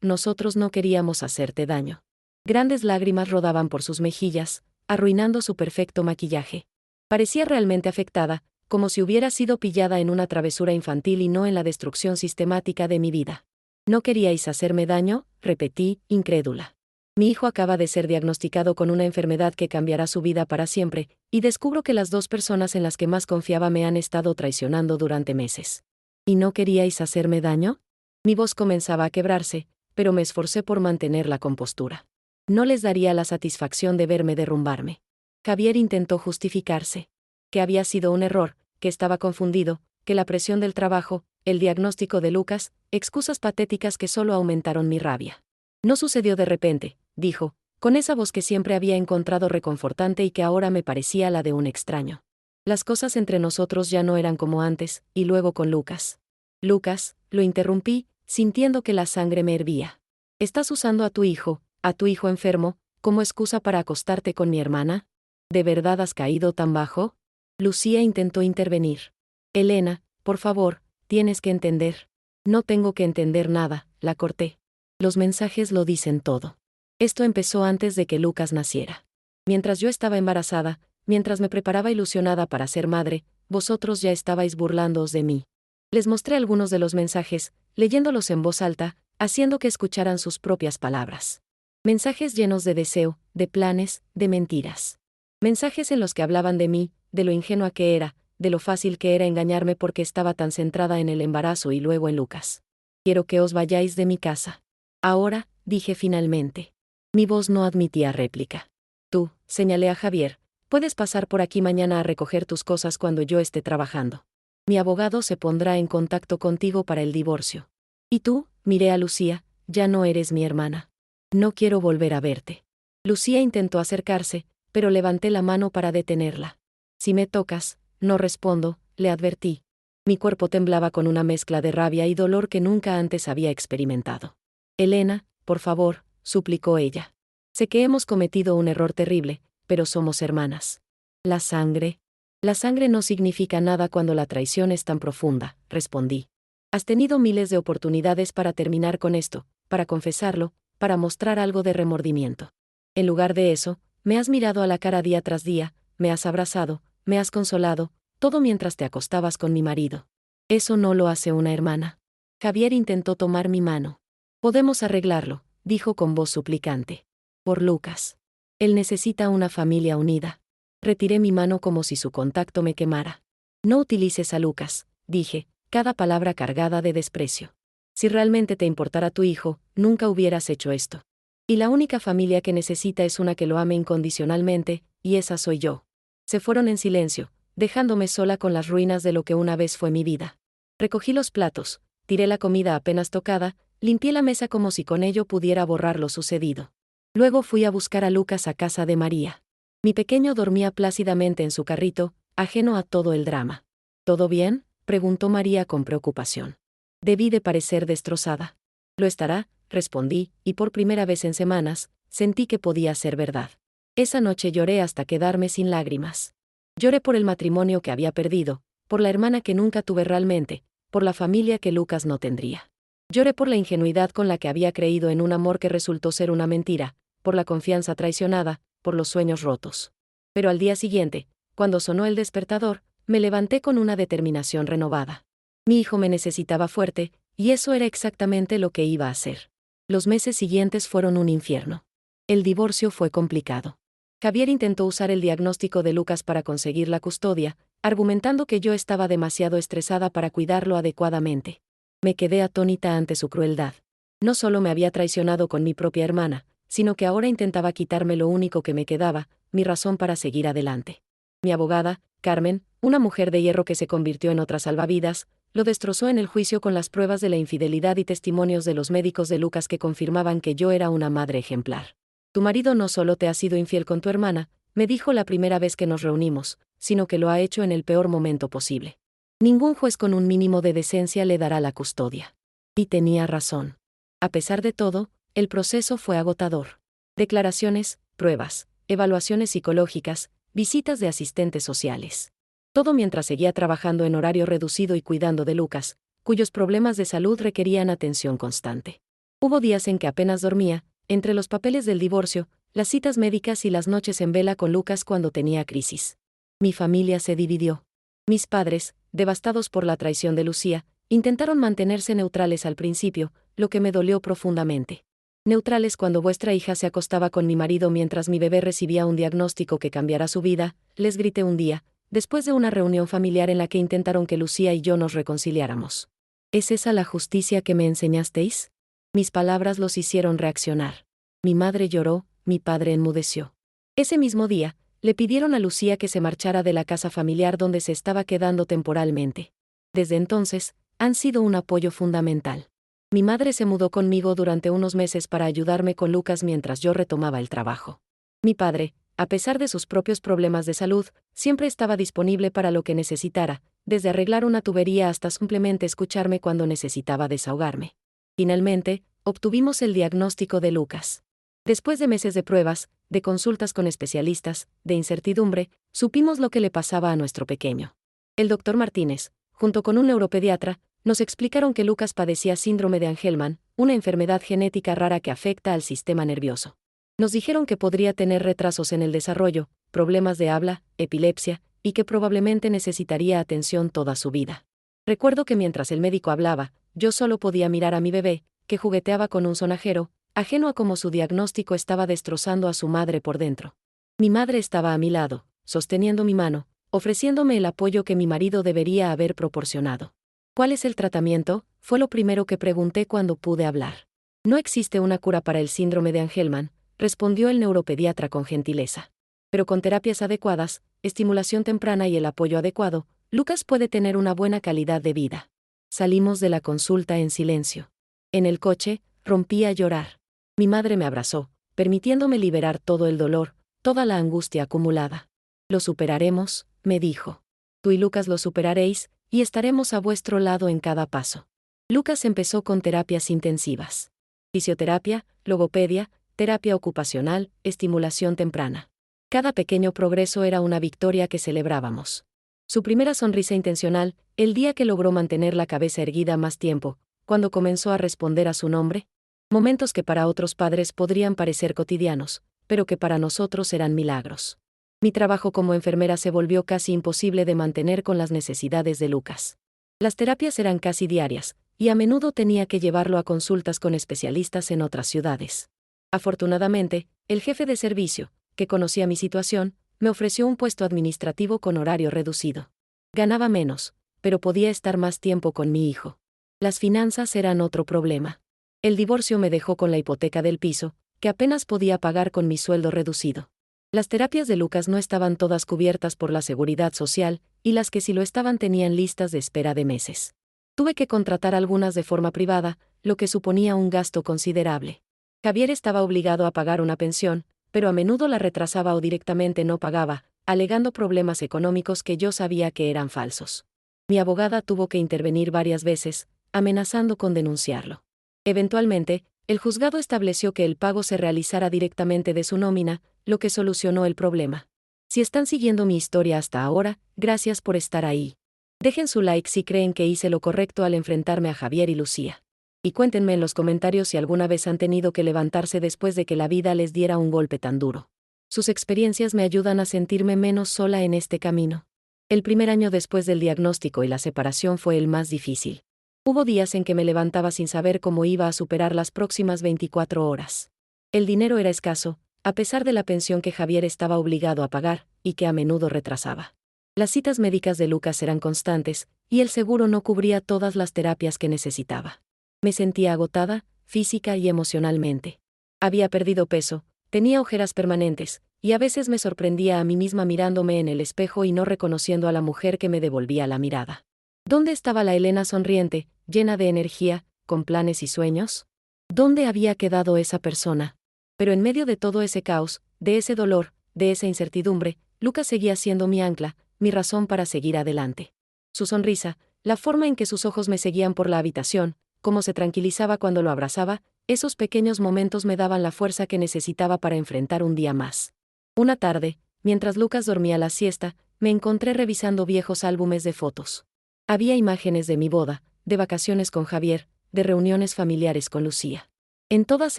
nosotros no queríamos hacerte daño. Grandes lágrimas rodaban por sus mejillas, arruinando su perfecto maquillaje. Parecía realmente afectada, como si hubiera sido pillada en una travesura infantil y no en la destrucción sistemática de mi vida. ¿No queríais hacerme daño?, repetí, incrédula. Mi hijo acaba de ser diagnosticado con una enfermedad que cambiará su vida para siempre, y descubro que las dos personas en las que más confiaba me han estado traicionando durante meses. ¿Y no queríais hacerme daño? Mi voz comenzaba a quebrarse, pero me esforcé por mantener la compostura. No les daría la satisfacción de verme derrumbarme. Javier intentó justificarse. Que había sido un error, que estaba confundido, que la presión del trabajo, el diagnóstico de Lucas, excusas patéticas que solo aumentaron mi rabia. No sucedió de repente, dijo, con esa voz que siempre había encontrado reconfortante y que ahora me parecía la de un extraño. Las cosas entre nosotros ya no eran como antes, y luego con Lucas. Lucas, lo interrumpí, sintiendo que la sangre me hervía. ¿Estás usando a tu hijo enfermo, como excusa para acostarte con mi hermana? ¿De verdad has caído tan bajo? Lucía intentó intervenir. Elena, por favor, tienes que entender. No tengo que entender nada, la corté. Los mensajes lo dicen todo. Esto empezó antes de que Lucas naciera. Mientras yo estaba embarazada, mientras me preparaba ilusionada para ser madre, vosotros ya estabais burlándoos de mí. Les mostré algunos de los mensajes, leyéndolos en voz alta, haciendo que escucharan sus propias palabras. Mensajes llenos de deseo, de planes, de mentiras. Mensajes en los que hablaban de mí, de lo ingenua que era, de lo fácil que era engañarme porque estaba tan centrada en el embarazo y luego en Lucas. Quiero que os vayáis de mi casa. Ahora, dije finalmente. Mi voz no admitía réplica. Tú, señalé a Javier, puedes pasar por aquí mañana a recoger tus cosas cuando yo esté trabajando. Mi abogado se pondrá en contacto contigo para el divorcio. Y tú, miré a Lucía, ya no eres mi hermana. No quiero volver a verte. Lucía intentó acercarse, pero levanté la mano para detenerla. Si me tocas, no respondo, le advertí. Mi cuerpo temblaba con una mezcla de rabia y dolor que nunca antes había experimentado. Elena, por favor, suplicó ella. Sé que hemos cometido un error terrible, pero somos hermanas. La sangre no significa nada cuando la traición es tan profunda, respondí. Has tenido miles de oportunidades para terminar con esto, para confesarlo, para mostrar algo de remordimiento. En lugar de eso, me has mirado a la cara día tras día, me has abrazado, me has consolado, todo mientras te acostabas con mi marido. Eso no lo hace una hermana. Javier intentó tomar mi mano. Podemos arreglarlo, dijo con voz suplicante. Por Lucas. Él necesita una familia unida. Retiré mi mano como si su contacto me quemara. No utilices a Lucas, dije, cada palabra cargada de desprecio. Si realmente te importara tu hijo, nunca hubieras hecho esto. Y la única familia que necesita es una que lo ame incondicionalmente, y esa soy yo. Se fueron en silencio, dejándome sola con las ruinas de lo que una vez fue mi vida. Recogí los platos, tiré la comida apenas tocada, limpié la mesa como si con ello pudiera borrar lo sucedido. Luego fui a buscar a Lucas a casa de María. Mi pequeño dormía plácidamente en su carrito, ajeno a todo el drama. ¿Todo bien?, preguntó María con preocupación. Debí de parecer destrozada. Lo estará, respondí, y por primera vez en semanas, sentí que podía ser verdad. Esa noche lloré hasta quedarme sin lágrimas. Lloré por el matrimonio que había perdido, por la hermana que nunca tuve realmente, por la familia que Lucas no tendría. Lloré por la ingenuidad con la que había creído en un amor que resultó ser una mentira, por la confianza traicionada, por los sueños rotos. Pero al día siguiente, cuando sonó el despertador, me levanté con una determinación renovada. Mi hijo me necesitaba fuerte, y eso era exactamente lo que iba a hacer. Los meses siguientes fueron un infierno. El divorcio fue complicado. Javier intentó usar el diagnóstico de Lucas para conseguir la custodia, argumentando que yo estaba demasiado estresada para cuidarlo adecuadamente. Me quedé atónita ante su crueldad. No solo me había traicionado con mi propia hermana, sino que ahora intentaba quitarme lo único que me quedaba, mi razón para seguir adelante. Mi abogada, Carmen, una mujer de hierro que se convirtió en otra salvavidas, lo destrozó en el juicio con las pruebas de la infidelidad y testimonios de los médicos de Lucas que confirmaban que yo era una madre ejemplar. Tu marido no solo te ha sido infiel con tu hermana, me dijo la primera vez que nos reunimos, sino que lo ha hecho en el peor momento posible. Ningún juez con un mínimo de decencia le dará la custodia. Y tenía razón. A pesar de todo, el proceso fue agotador. Declaraciones, pruebas, evaluaciones psicológicas, visitas de asistentes sociales. Todo mientras seguía trabajando en horario reducido y cuidando de Lucas, cuyos problemas de salud requerían atención constante. Hubo días en que apenas dormía, entre los papeles del divorcio, las citas médicas y las noches en vela con Lucas cuando tenía crisis. Mi familia se dividió. Mis padres, devastados por la traición de Lucía, intentaron mantenerse neutrales al principio, lo que me dolió profundamente. Neutrales cuando vuestra hija se acostaba con mi marido mientras mi bebé recibía un diagnóstico que cambiara su vida, les grité un día, después de una reunión familiar en la que intentaron que Lucía y yo nos reconciliáramos. ¿Es esa la justicia que me enseñasteis? Mis palabras los hicieron reaccionar. Mi madre lloró, mi padre enmudeció. Ese mismo día, le pidieron a Lucía que se marchara de la casa familiar donde se estaba quedando temporalmente. Desde entonces, han sido un apoyo fundamental. Mi madre se mudó conmigo durante unos meses para ayudarme con Lucas mientras yo retomaba el trabajo. Mi padre, a pesar de sus propios problemas de salud, siempre estaba disponible para lo que necesitara, desde arreglar una tubería hasta simplemente escucharme cuando necesitaba desahogarme. Finalmente, obtuvimos el diagnóstico de Lucas. Después de meses de pruebas, de consultas con especialistas, de incertidumbre, supimos lo que le pasaba a nuestro pequeño. El doctor Martínez, junto con un neuropediatra, nos explicaron que Lucas padecía síndrome de Angelman, una enfermedad genética rara que afecta al sistema nervioso. Nos dijeron que podría tener retrasos en el desarrollo, problemas de habla, epilepsia, y que probablemente necesitaría atención toda su vida. Recuerdo que mientras el médico hablaba, yo solo podía mirar a mi bebé, que jugueteaba con un sonajero, ajeno a cómo su diagnóstico estaba destrozando a su madre por dentro. Mi madre estaba a mi lado, sosteniendo mi mano, ofreciéndome el apoyo que mi marido debería haber proporcionado. ¿Cuál es el tratamiento?, fue lo primero que pregunté cuando pude hablar. No existe una cura para el síndrome de Angelman, respondió el neuropediatra con gentileza. Pero con terapias adecuadas, estimulación temprana y el apoyo adecuado, Lucas puede tener una buena calidad de vida. Salimos de la consulta en silencio. En el coche, rompí a llorar. Mi madre me abrazó, permitiéndome liberar todo el dolor, toda la angustia acumulada. Lo superaremos, me dijo. Tú y Lucas lo superaréis, y estaremos a vuestro lado en cada paso. Lucas empezó con terapias intensivas. Fisioterapia, logopedia, terapia ocupacional, estimulación temprana. Cada pequeño progreso era una victoria que celebrábamos. Su primera sonrisa intencional, el día que logró mantener la cabeza erguida más tiempo, cuando comenzó a responder a su nombre. Momentos que para otros padres podrían parecer cotidianos, pero que para nosotros eran milagros. Mi trabajo como enfermera se volvió casi imposible de mantener con las necesidades de Lucas. Las terapias eran casi diarias, y a menudo tenía que llevarlo a consultas con especialistas en otras ciudades. Afortunadamente, el jefe de servicio, que conocía mi situación, me ofreció un puesto administrativo con horario reducido. Ganaba menos, pero podía estar más tiempo con mi hijo. Las finanzas eran otro problema. El divorcio me dejó con la hipoteca del piso, que apenas podía pagar con mi sueldo reducido. Las terapias de Lucas no estaban todas cubiertas por la seguridad social, y las que sí lo estaban tenían listas de espera de meses. Tuve que contratar algunas de forma privada, lo que suponía un gasto considerable. Javier estaba obligado a pagar una pensión, pero a menudo la retrasaba o directamente no pagaba, alegando problemas económicos que yo sabía que eran falsos. Mi abogada tuvo que intervenir varias veces, amenazando con denunciarlo. Eventualmente, el juzgado estableció que el pago se realizara directamente de su nómina, lo que solucionó el problema. Si están siguiendo mi historia hasta ahora, gracias por estar ahí. Dejen su like si creen que hice lo correcto al enfrentarme a Javier y Lucía. Y cuéntenme en los comentarios si alguna vez han tenido que levantarse después de que la vida les diera un golpe tan duro. Sus experiencias me ayudan a sentirme menos sola en este camino. El primer año después del diagnóstico y la separación fue el más difícil. Hubo días en que me levantaba sin saber cómo iba a superar las próximas 24 horas. El dinero era escaso, a pesar de la pensión que Javier estaba obligado a pagar, y que a menudo retrasaba. Las citas médicas de Lucas eran constantes, y el seguro no cubría todas las terapias que necesitaba. Me sentía agotada, física y emocionalmente. Había perdido peso, tenía ojeras permanentes, y a veces me sorprendía a mí misma mirándome en el espejo y no reconociendo a la mujer que me devolvía la mirada. ¿Dónde estaba la Elena sonriente, llena de energía, con planes y sueños? ¿Dónde había quedado esa persona? Pero en medio de todo ese caos, de ese dolor, de esa incertidumbre, Lucas seguía siendo mi ancla, mi razón para seguir adelante. Su sonrisa, la forma en que sus ojos me seguían por la habitación, cómo se tranquilizaba cuando lo abrazaba, esos pequeños momentos me daban la fuerza que necesitaba para enfrentar un día más. Una tarde, mientras Lucas dormía la siesta, me encontré revisando viejos álbumes de fotos. Había imágenes de mi boda, de vacaciones con Javier, de reuniones familiares con Lucía. En todas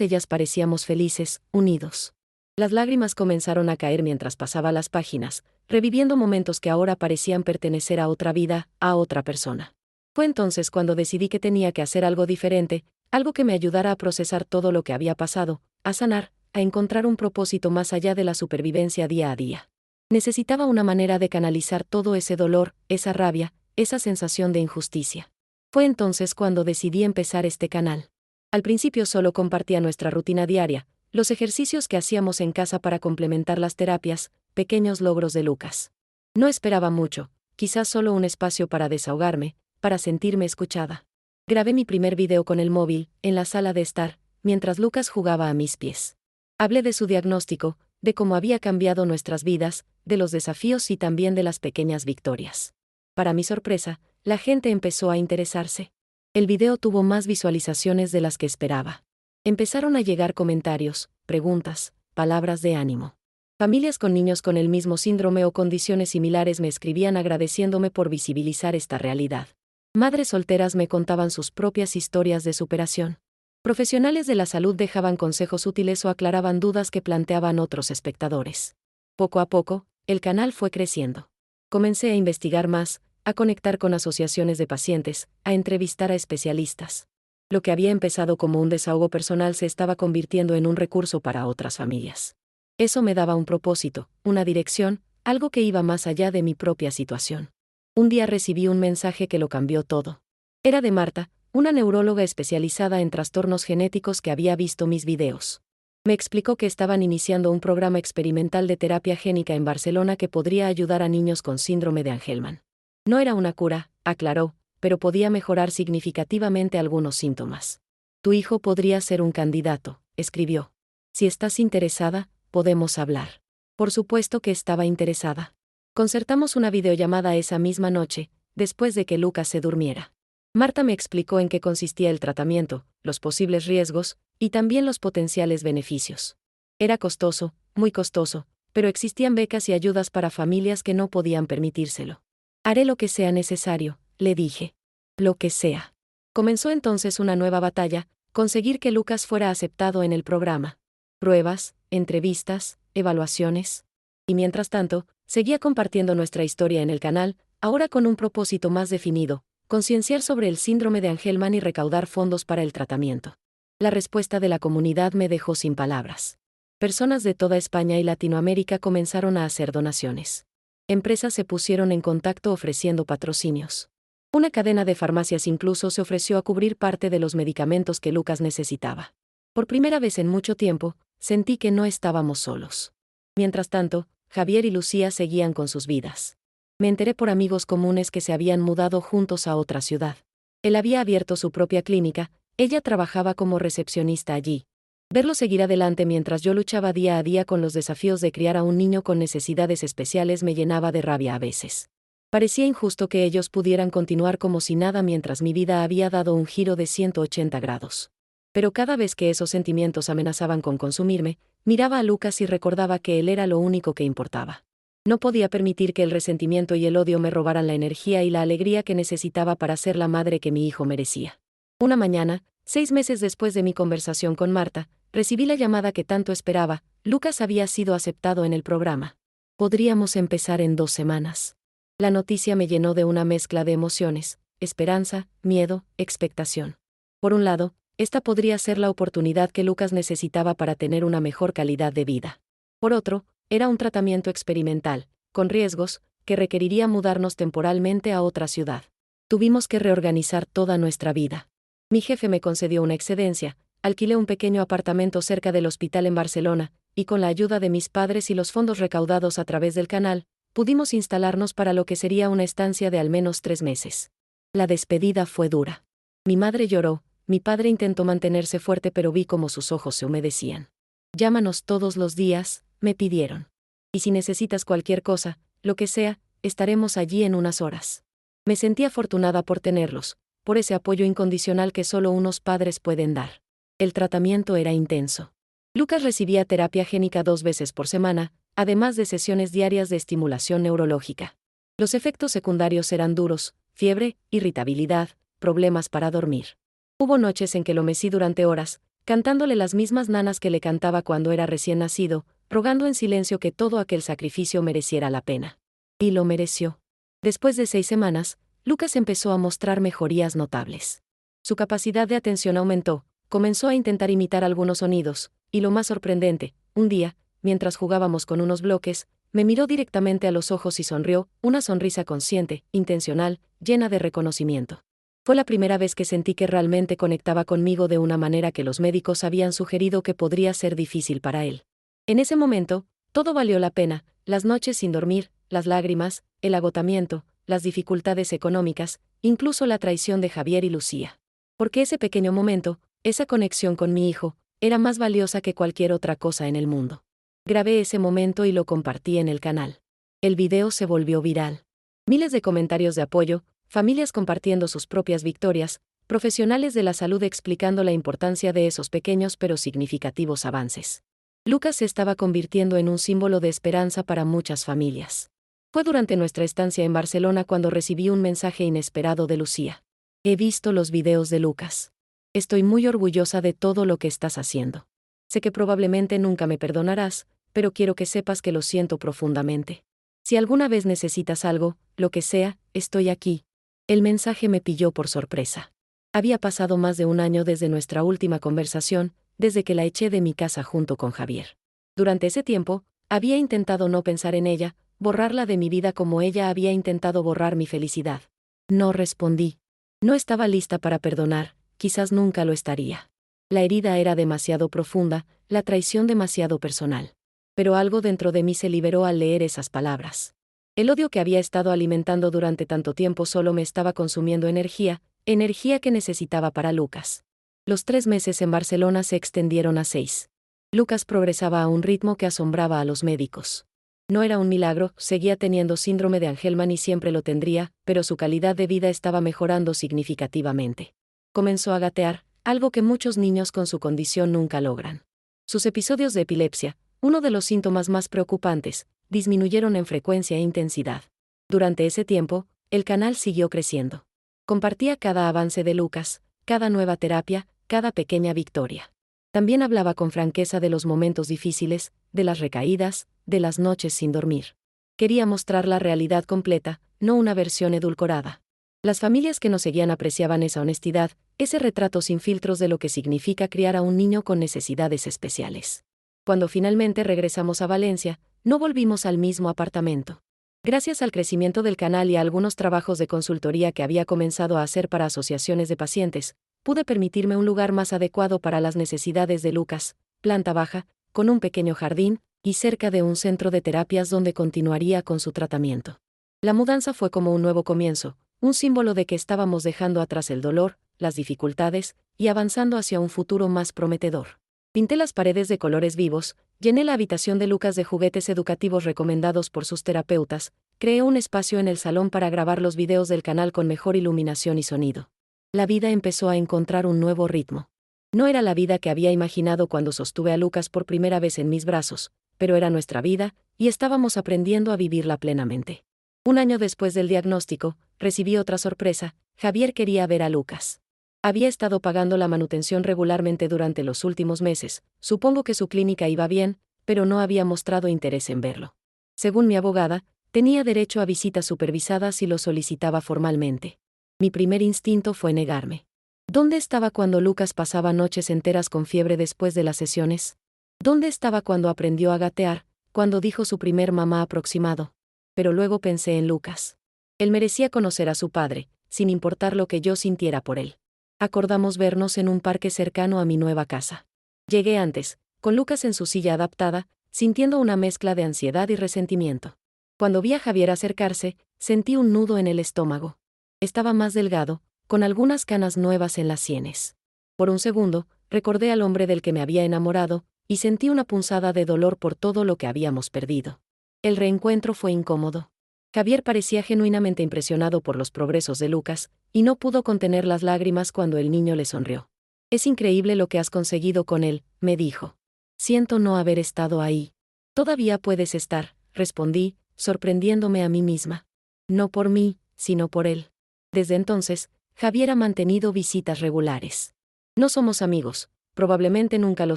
ellas parecíamos felices, unidos. Las lágrimas comenzaron a caer mientras pasaba las páginas, reviviendo momentos que ahora parecían pertenecer a otra vida, a otra persona. Fue entonces cuando decidí que tenía que hacer algo diferente, algo que me ayudara a procesar todo lo que había pasado, a sanar, a encontrar un propósito más allá de la supervivencia día a día. Necesitaba una manera de canalizar todo ese dolor, esa rabia, esa sensación de injusticia. Fue entonces cuando decidí empezar este canal. Al principio solo compartía nuestra rutina diaria, los ejercicios que hacíamos en casa para complementar las terapias, pequeños logros de Lucas. No esperaba mucho, quizás solo un espacio para desahogarme, para sentirme escuchada. Grabé mi primer video con el móvil, en la sala de estar, mientras Lucas jugaba a mis pies. Hablé de su diagnóstico, de cómo había cambiado nuestras vidas, de los desafíos y también de las pequeñas victorias. Para mi sorpresa, la gente empezó a interesarse. El video tuvo más visualizaciones de las que esperaba. Empezaron a llegar comentarios, preguntas, palabras de ánimo. Familias con niños con el mismo síndrome o condiciones similares me escribían agradeciéndome por visibilizar esta realidad. Madres solteras me contaban sus propias historias de superación. Profesionales de la salud dejaban consejos útiles o aclaraban dudas que planteaban otros espectadores. Poco a poco, el canal fue creciendo. Comencé a investigar más, a conectar con asociaciones de pacientes, a entrevistar a especialistas. Lo que había empezado como un desahogo personal se estaba convirtiendo en un recurso para otras familias. Eso me daba un propósito, una dirección, algo que iba más allá de mi propia situación. Un día recibí un mensaje que lo cambió todo. Era de Marta, una neuróloga especializada en trastornos genéticos que había visto mis videos. Me explicó que estaban iniciando un programa experimental de terapia génica en Barcelona que podría ayudar a niños con síndrome de Angelman. No era una cura, aclaró, pero podía mejorar significativamente algunos síntomas. Tu hijo podría ser un candidato, escribió. Si estás interesada, podemos hablar. Por supuesto que estaba interesada. Concertamos una videollamada esa misma noche, después de que Lucas se durmiera. Marta me explicó en qué consistía el tratamiento, los posibles riesgos, y también los potenciales beneficios. Era costoso, muy costoso, pero existían becas y ayudas para familias que no podían permitírselo. Haré lo que sea necesario, le dije. Lo que sea. Comenzó entonces una nueva batalla, conseguir que Lucas fuera aceptado en el programa. Pruebas, entrevistas, evaluaciones. Y mientras tanto, seguía compartiendo nuestra historia en el canal, ahora con un propósito más definido: concienciar sobre el síndrome de Angelman y recaudar fondos para el tratamiento. La respuesta de la comunidad me dejó sin palabras. Personas de toda España y Latinoamérica comenzaron a hacer donaciones. Empresas se pusieron en contacto ofreciendo patrocinios. Una cadena de farmacias incluso se ofreció a cubrir parte de los medicamentos que Lucas necesitaba. Por primera vez en mucho tiempo, sentí que no estábamos solos. Mientras tanto, Javier y Lucía seguían con sus vidas. Me enteré por amigos comunes que se habían mudado juntos a otra ciudad. Él había abierto su propia clínica, ella trabajaba como recepcionista allí. Verlo seguir adelante mientras yo luchaba día a día con los desafíos de criar a un niño con necesidades especiales me llenaba de rabia a veces. Parecía injusto que ellos pudieran continuar como si nada mientras mi vida había dado un giro de 180 grados. Pero cada vez que esos sentimientos amenazaban con consumirme, miraba a Lucas y recordaba que él era lo único que importaba. No podía permitir que el resentimiento y el odio me robaran la energía y la alegría que necesitaba para ser la madre que mi hijo merecía. Una mañana, 6 meses después de mi conversación con Marta, recibí la llamada que tanto esperaba. Lucas había sido aceptado en el programa. Podríamos empezar en 2 semanas. La noticia me llenó de una mezcla de emociones, esperanza, miedo, expectación. Por un lado, esta podría ser la oportunidad que Lucas necesitaba para tener una mejor calidad de vida. Por otro, era un tratamiento experimental, con riesgos, que requeriría mudarnos temporalmente a otra ciudad. Tuvimos que reorganizar toda nuestra vida. Mi jefe me concedió una excedencia, alquilé un pequeño apartamento cerca del hospital en Barcelona, y con la ayuda de mis padres y los fondos recaudados a través del canal, pudimos instalarnos para lo que sería una estancia de al menos 3 meses. La despedida fue dura. Mi madre lloró, mi padre intentó mantenerse fuerte pero vi cómo sus ojos se humedecían. Llámanos todos los días, me pidieron. Y si necesitas cualquier cosa, lo que sea, estaremos allí en unas horas. Me sentí afortunada por tenerlos, por ese apoyo incondicional que solo unos padres pueden dar. El tratamiento era intenso. Lucas recibía terapia génica 2 veces por semana, además de sesiones diarias de estimulación neurológica. Los efectos secundarios eran duros: fiebre, irritabilidad, problemas para dormir. Hubo noches en que lo mecí durante horas, cantándole las mismas nanas que le cantaba cuando era recién nacido, rogando en silencio que todo aquel sacrificio mereciera la pena. Y lo mereció. Después de 6 semanas, Lucas empezó a mostrar mejorías notables. Su capacidad de atención aumentó, comenzó a intentar imitar algunos sonidos, y lo más sorprendente, un día, mientras jugábamos con unos bloques, me miró directamente a los ojos y sonrió, una sonrisa consciente, intencional, llena de reconocimiento. Fue la primera vez que sentí que realmente conectaba conmigo de una manera que los médicos habían sugerido que podría ser difícil para él. En ese momento, todo valió la pena: las noches sin dormir, las lágrimas, el agotamiento, las dificultades económicas, incluso la traición de Javier y Lucía. Porque ese pequeño momento, esa conexión con mi hijo, era más valiosa que cualquier otra cosa en el mundo. Grabé ese momento y lo compartí en el canal. El video se volvió viral. Miles de comentarios de apoyo, familias compartiendo sus propias victorias, profesionales de la salud explicando la importancia de esos pequeños pero significativos avances. Lucas se estaba convirtiendo en un símbolo de esperanza para muchas familias. Fue durante nuestra estancia en Barcelona cuando recibí un mensaje inesperado de Lucía. He visto los videos de Lucas. Estoy muy orgullosa de todo lo que estás haciendo. Sé que probablemente nunca me perdonarás, pero quiero que sepas que lo siento profundamente. Si alguna vez necesitas algo, lo que sea, estoy aquí. El mensaje me pilló por sorpresa. Había pasado más de 1 año desde nuestra última conversación, desde que la eché de mi casa junto con Javier. Durante ese tiempo, había intentado no pensar en ella, borrarla de mi vida como ella había intentado borrar mi felicidad. No respondí. No estaba lista para perdonar, quizás nunca lo estaría. La herida era demasiado profunda, la traición demasiado personal. Pero algo dentro de mí se liberó al leer esas palabras. El odio que había estado alimentando durante tanto tiempo solo me estaba consumiendo energía que necesitaba para Lucas. Los 3 meses en Barcelona se extendieron a 6. Lucas progresaba a un ritmo que asombraba a los médicos. No era un milagro, seguía teniendo síndrome de Angelman y siempre lo tendría, pero su calidad de vida estaba mejorando significativamente. Comenzó a gatear, algo que muchos niños con su condición nunca logran. Sus episodios de epilepsia, uno de los síntomas más preocupantes, disminuyeron en frecuencia e intensidad. Durante ese tiempo, el canal siguió creciendo. Compartía cada avance de Lucas, cada nueva terapia, cada pequeña victoria. También hablaba con franqueza de los momentos difíciles, de las recaídas, de las noches sin dormir. Quería mostrar la realidad completa, no una versión edulcorada. Las familias que nos seguían apreciaban esa honestidad, ese retrato sin filtros de lo que significa criar a un niño con necesidades especiales. Cuando finalmente regresamos a Valencia, no volvimos al mismo apartamento. Gracias al crecimiento del canal y a algunos trabajos de consultoría que había comenzado a hacer para asociaciones de pacientes, pude permitirme un lugar más adecuado para las necesidades de Lucas, planta baja, con un pequeño jardín, y cerca de un centro de terapias donde continuaría con su tratamiento. La mudanza fue como un nuevo comienzo, un símbolo de que estábamos dejando atrás el dolor, las dificultades, y avanzando hacia un futuro más prometedor. Pinté las paredes de colores vivos, llené la habitación de Lucas de juguetes educativos recomendados por sus terapeutas, creé un espacio en el salón para grabar los videos del canal con mejor iluminación y sonido. La vida empezó a encontrar un nuevo ritmo. No era la vida que había imaginado cuando sostuve a Lucas por primera vez en mis brazos, pero era nuestra vida, y estábamos aprendiendo a vivirla plenamente. Un año después del diagnóstico, recibí otra sorpresa: Javier quería ver a Lucas. Había estado pagando la manutención regularmente durante los últimos meses, supongo que su clínica iba bien, pero no había mostrado interés en verlo. Según mi abogada, tenía derecho a visitas supervisadas si lo solicitaba formalmente. Mi primer instinto fue negarme. ¿Dónde estaba cuando Lucas pasaba noches enteras con fiebre después de las sesiones? ¿Dónde estaba cuando aprendió a gatear, cuando dijo su primer mamá aproximado? Pero luego pensé en Lucas. Él merecía conocer a su padre, sin importar lo que yo sintiera por él. Acordamos vernos en un parque cercano a mi nueva casa. Llegué antes, con Lucas en su silla adaptada, sintiendo una mezcla de ansiedad y resentimiento. Cuando vi a Javier acercarse, sentí un nudo en el estómago. Estaba más delgado, con algunas canas nuevas en las sienes. Por un segundo, recordé al hombre del que me había enamorado, y sentí una punzada de dolor por todo lo que habíamos perdido. El reencuentro fue incómodo. Javier parecía genuinamente impresionado por los progresos de Lucas, y no pudo contener las lágrimas cuando el niño le sonrió. «Es increíble lo que has conseguido con él», me dijo. «Siento no haber estado ahí». «Todavía puedes estar», respondí, sorprendiéndome a mí misma. No por mí, sino por él. Desde entonces, Javier ha mantenido visitas regulares. No somos amigos, probablemente nunca lo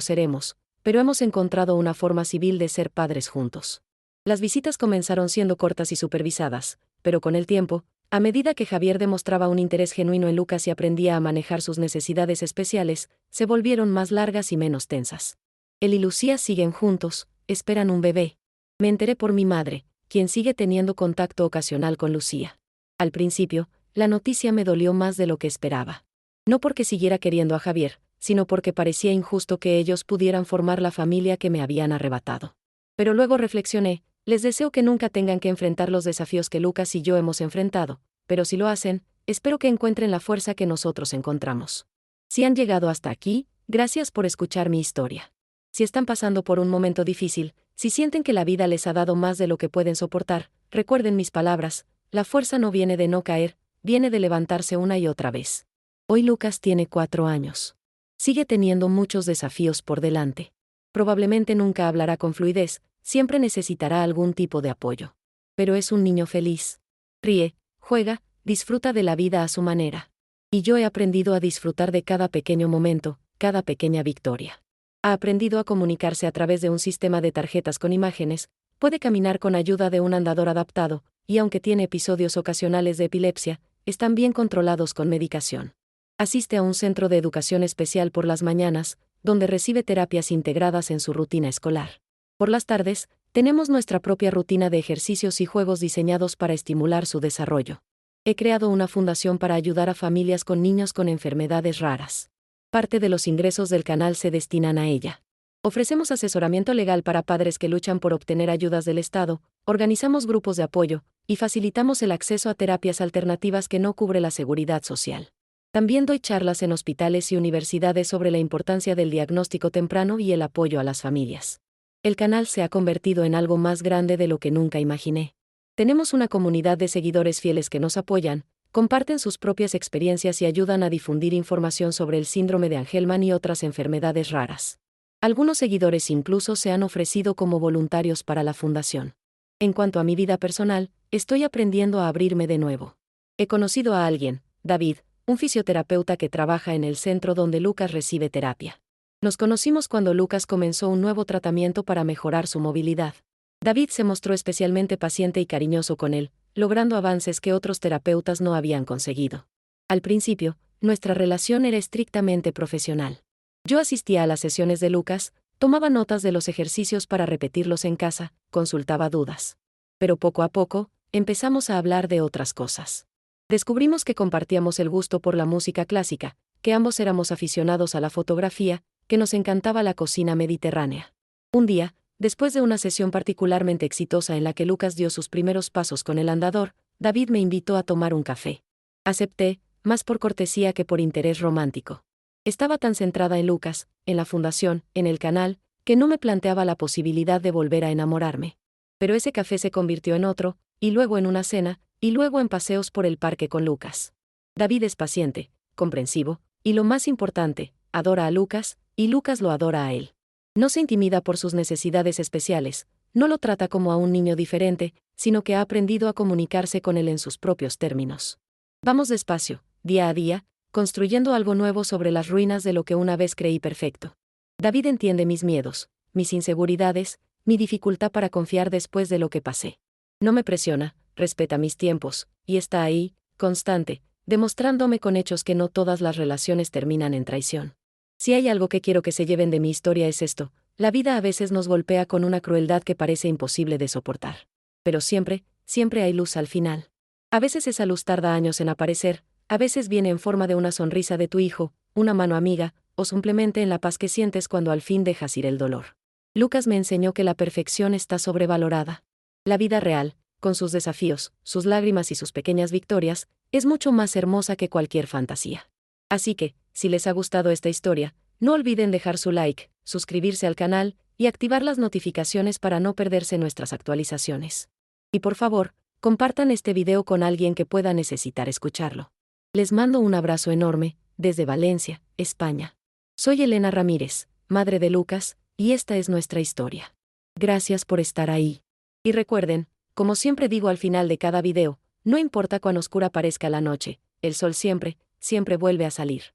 seremos, pero hemos encontrado una forma civil de ser padres juntos. Las visitas comenzaron siendo cortas y supervisadas, pero con el tiempo, a medida que Javier demostraba un interés genuino en Lucas y aprendía a manejar sus necesidades especiales, se volvieron más largas y menos tensas. Él y Lucía siguen juntos, esperan un bebé. Me enteré por mi madre, quien sigue teniendo contacto ocasional con Lucía. Al principio, la noticia me dolió más de lo que esperaba. No porque siguiera queriendo a Javier, sino porque parecía injusto que ellos pudieran formar la familia que me habían arrebatado. Pero luego reflexioné: les deseo que nunca tengan que enfrentar los desafíos que Lucas y yo hemos enfrentado, pero si lo hacen, espero que encuentren la fuerza que nosotros encontramos. Si han llegado hasta aquí, gracias por escuchar mi historia. Si están pasando por un momento difícil, si sienten que la vida les ha dado más de lo que pueden soportar, recuerden mis palabras: la fuerza no viene de no caer, viene de levantarse una y otra vez. Hoy Lucas tiene 4 años. Sigue teniendo muchos desafíos por delante. Probablemente nunca hablará con fluidez, siempre necesitará algún tipo de apoyo. Pero es un niño feliz. Ríe, juega, disfruta de la vida a su manera. Y yo he aprendido a disfrutar de cada pequeño momento, cada pequeña victoria. Ha aprendido a comunicarse a través de un sistema de tarjetas con imágenes, puede caminar con ayuda de un andador adaptado, y aunque tiene episodios ocasionales de epilepsia, están bien controlados con medicación. Asiste a un centro de educación especial por las mañanas, donde recibe terapias integradas en su rutina escolar. Por las tardes, tenemos nuestra propia rutina de ejercicios y juegos diseñados para estimular su desarrollo. He creado una fundación para ayudar a familias con niños con enfermedades raras. Parte de los ingresos del canal se destinan a ella. Ofrecemos asesoramiento legal para padres que luchan por obtener ayudas del Estado, organizamos grupos de apoyo, y facilitamos el acceso a terapias alternativas que no cubre la seguridad social. También doy charlas en hospitales y universidades sobre la importancia del diagnóstico temprano y el apoyo a las familias. El canal se ha convertido en algo más grande de lo que nunca imaginé. Tenemos una comunidad de seguidores fieles que nos apoyan, comparten sus propias experiencias y ayudan a difundir información sobre el síndrome de Angelman y otras enfermedades raras. Algunos seguidores incluso se han ofrecido como voluntarios para la fundación. En cuanto a mi vida personal, estoy aprendiendo a abrirme de nuevo. He conocido a alguien, David, un fisioterapeuta que trabaja en el centro donde Lucas recibe terapia. Nos conocimos cuando Lucas comenzó un nuevo tratamiento para mejorar su movilidad. David se mostró especialmente paciente y cariñoso con él, logrando avances que otros terapeutas no habían conseguido. Al principio, nuestra relación era estrictamente profesional. Yo asistía a las sesiones de Lucas, tomaba notas de los ejercicios para repetirlos en casa, consultaba dudas. Pero poco a poco, empezamos a hablar de otras cosas. Descubrimos que compartíamos el gusto por la música clásica, que ambos éramos aficionados a la fotografía, que nos encantaba la cocina mediterránea. Un día, después de una sesión particularmente exitosa en la que Lucas dio sus primeros pasos con el andador, David me invitó a tomar un café. Acepté, más por cortesía que por interés romántico. Estaba tan centrada en Lucas, en la fundación, en el canal, que no me planteaba la posibilidad de volver a enamorarme. Pero ese café se convirtió en otro, y luego en una cena, y luego en paseos por el parque con Lucas. David es paciente, comprensivo, y lo más importante, adora a Lucas, y Lucas lo adora a él. No se intimida por sus necesidades especiales, no lo trata como a un niño diferente, sino que ha aprendido a comunicarse con él en sus propios términos. Vamos despacio, día a día, construyendo algo nuevo sobre las ruinas de lo que una vez creí perfecto. David entiende mis miedos, mis inseguridades, mi dificultad para confiar después de lo que pasé. No me presiona, respeta mis tiempos, y está ahí, constante, demostrándome con hechos que no todas las relaciones terminan en traición. Si hay algo que quiero que se lleven de mi historia es esto: la vida a veces nos golpea con una crueldad que parece imposible de soportar. Pero siempre, siempre hay luz al final. A veces esa luz tarda años en aparecer, a veces viene en forma de una sonrisa de tu hijo, una mano amiga, o simplemente en la paz que sientes cuando al fin dejas ir el dolor. Lucas me enseñó que la perfección está sobrevalorada. La vida real, con sus desafíos, sus lágrimas y sus pequeñas victorias, es mucho más hermosa que cualquier fantasía. Así que, si les ha gustado esta historia, no olviden dejar su like, suscribirse al canal, y activar las notificaciones para no perderse nuestras actualizaciones. Y por favor, compartan este video con alguien que pueda necesitar escucharlo. Les mando un abrazo enorme, desde Valencia, España. Soy Elena Ramírez, madre de Lucas, y esta es nuestra historia. Gracias por estar ahí. Y recuerden, como siempre digo al final de cada video, no importa cuán oscura parezca la noche, el sol siempre, siempre vuelve a salir.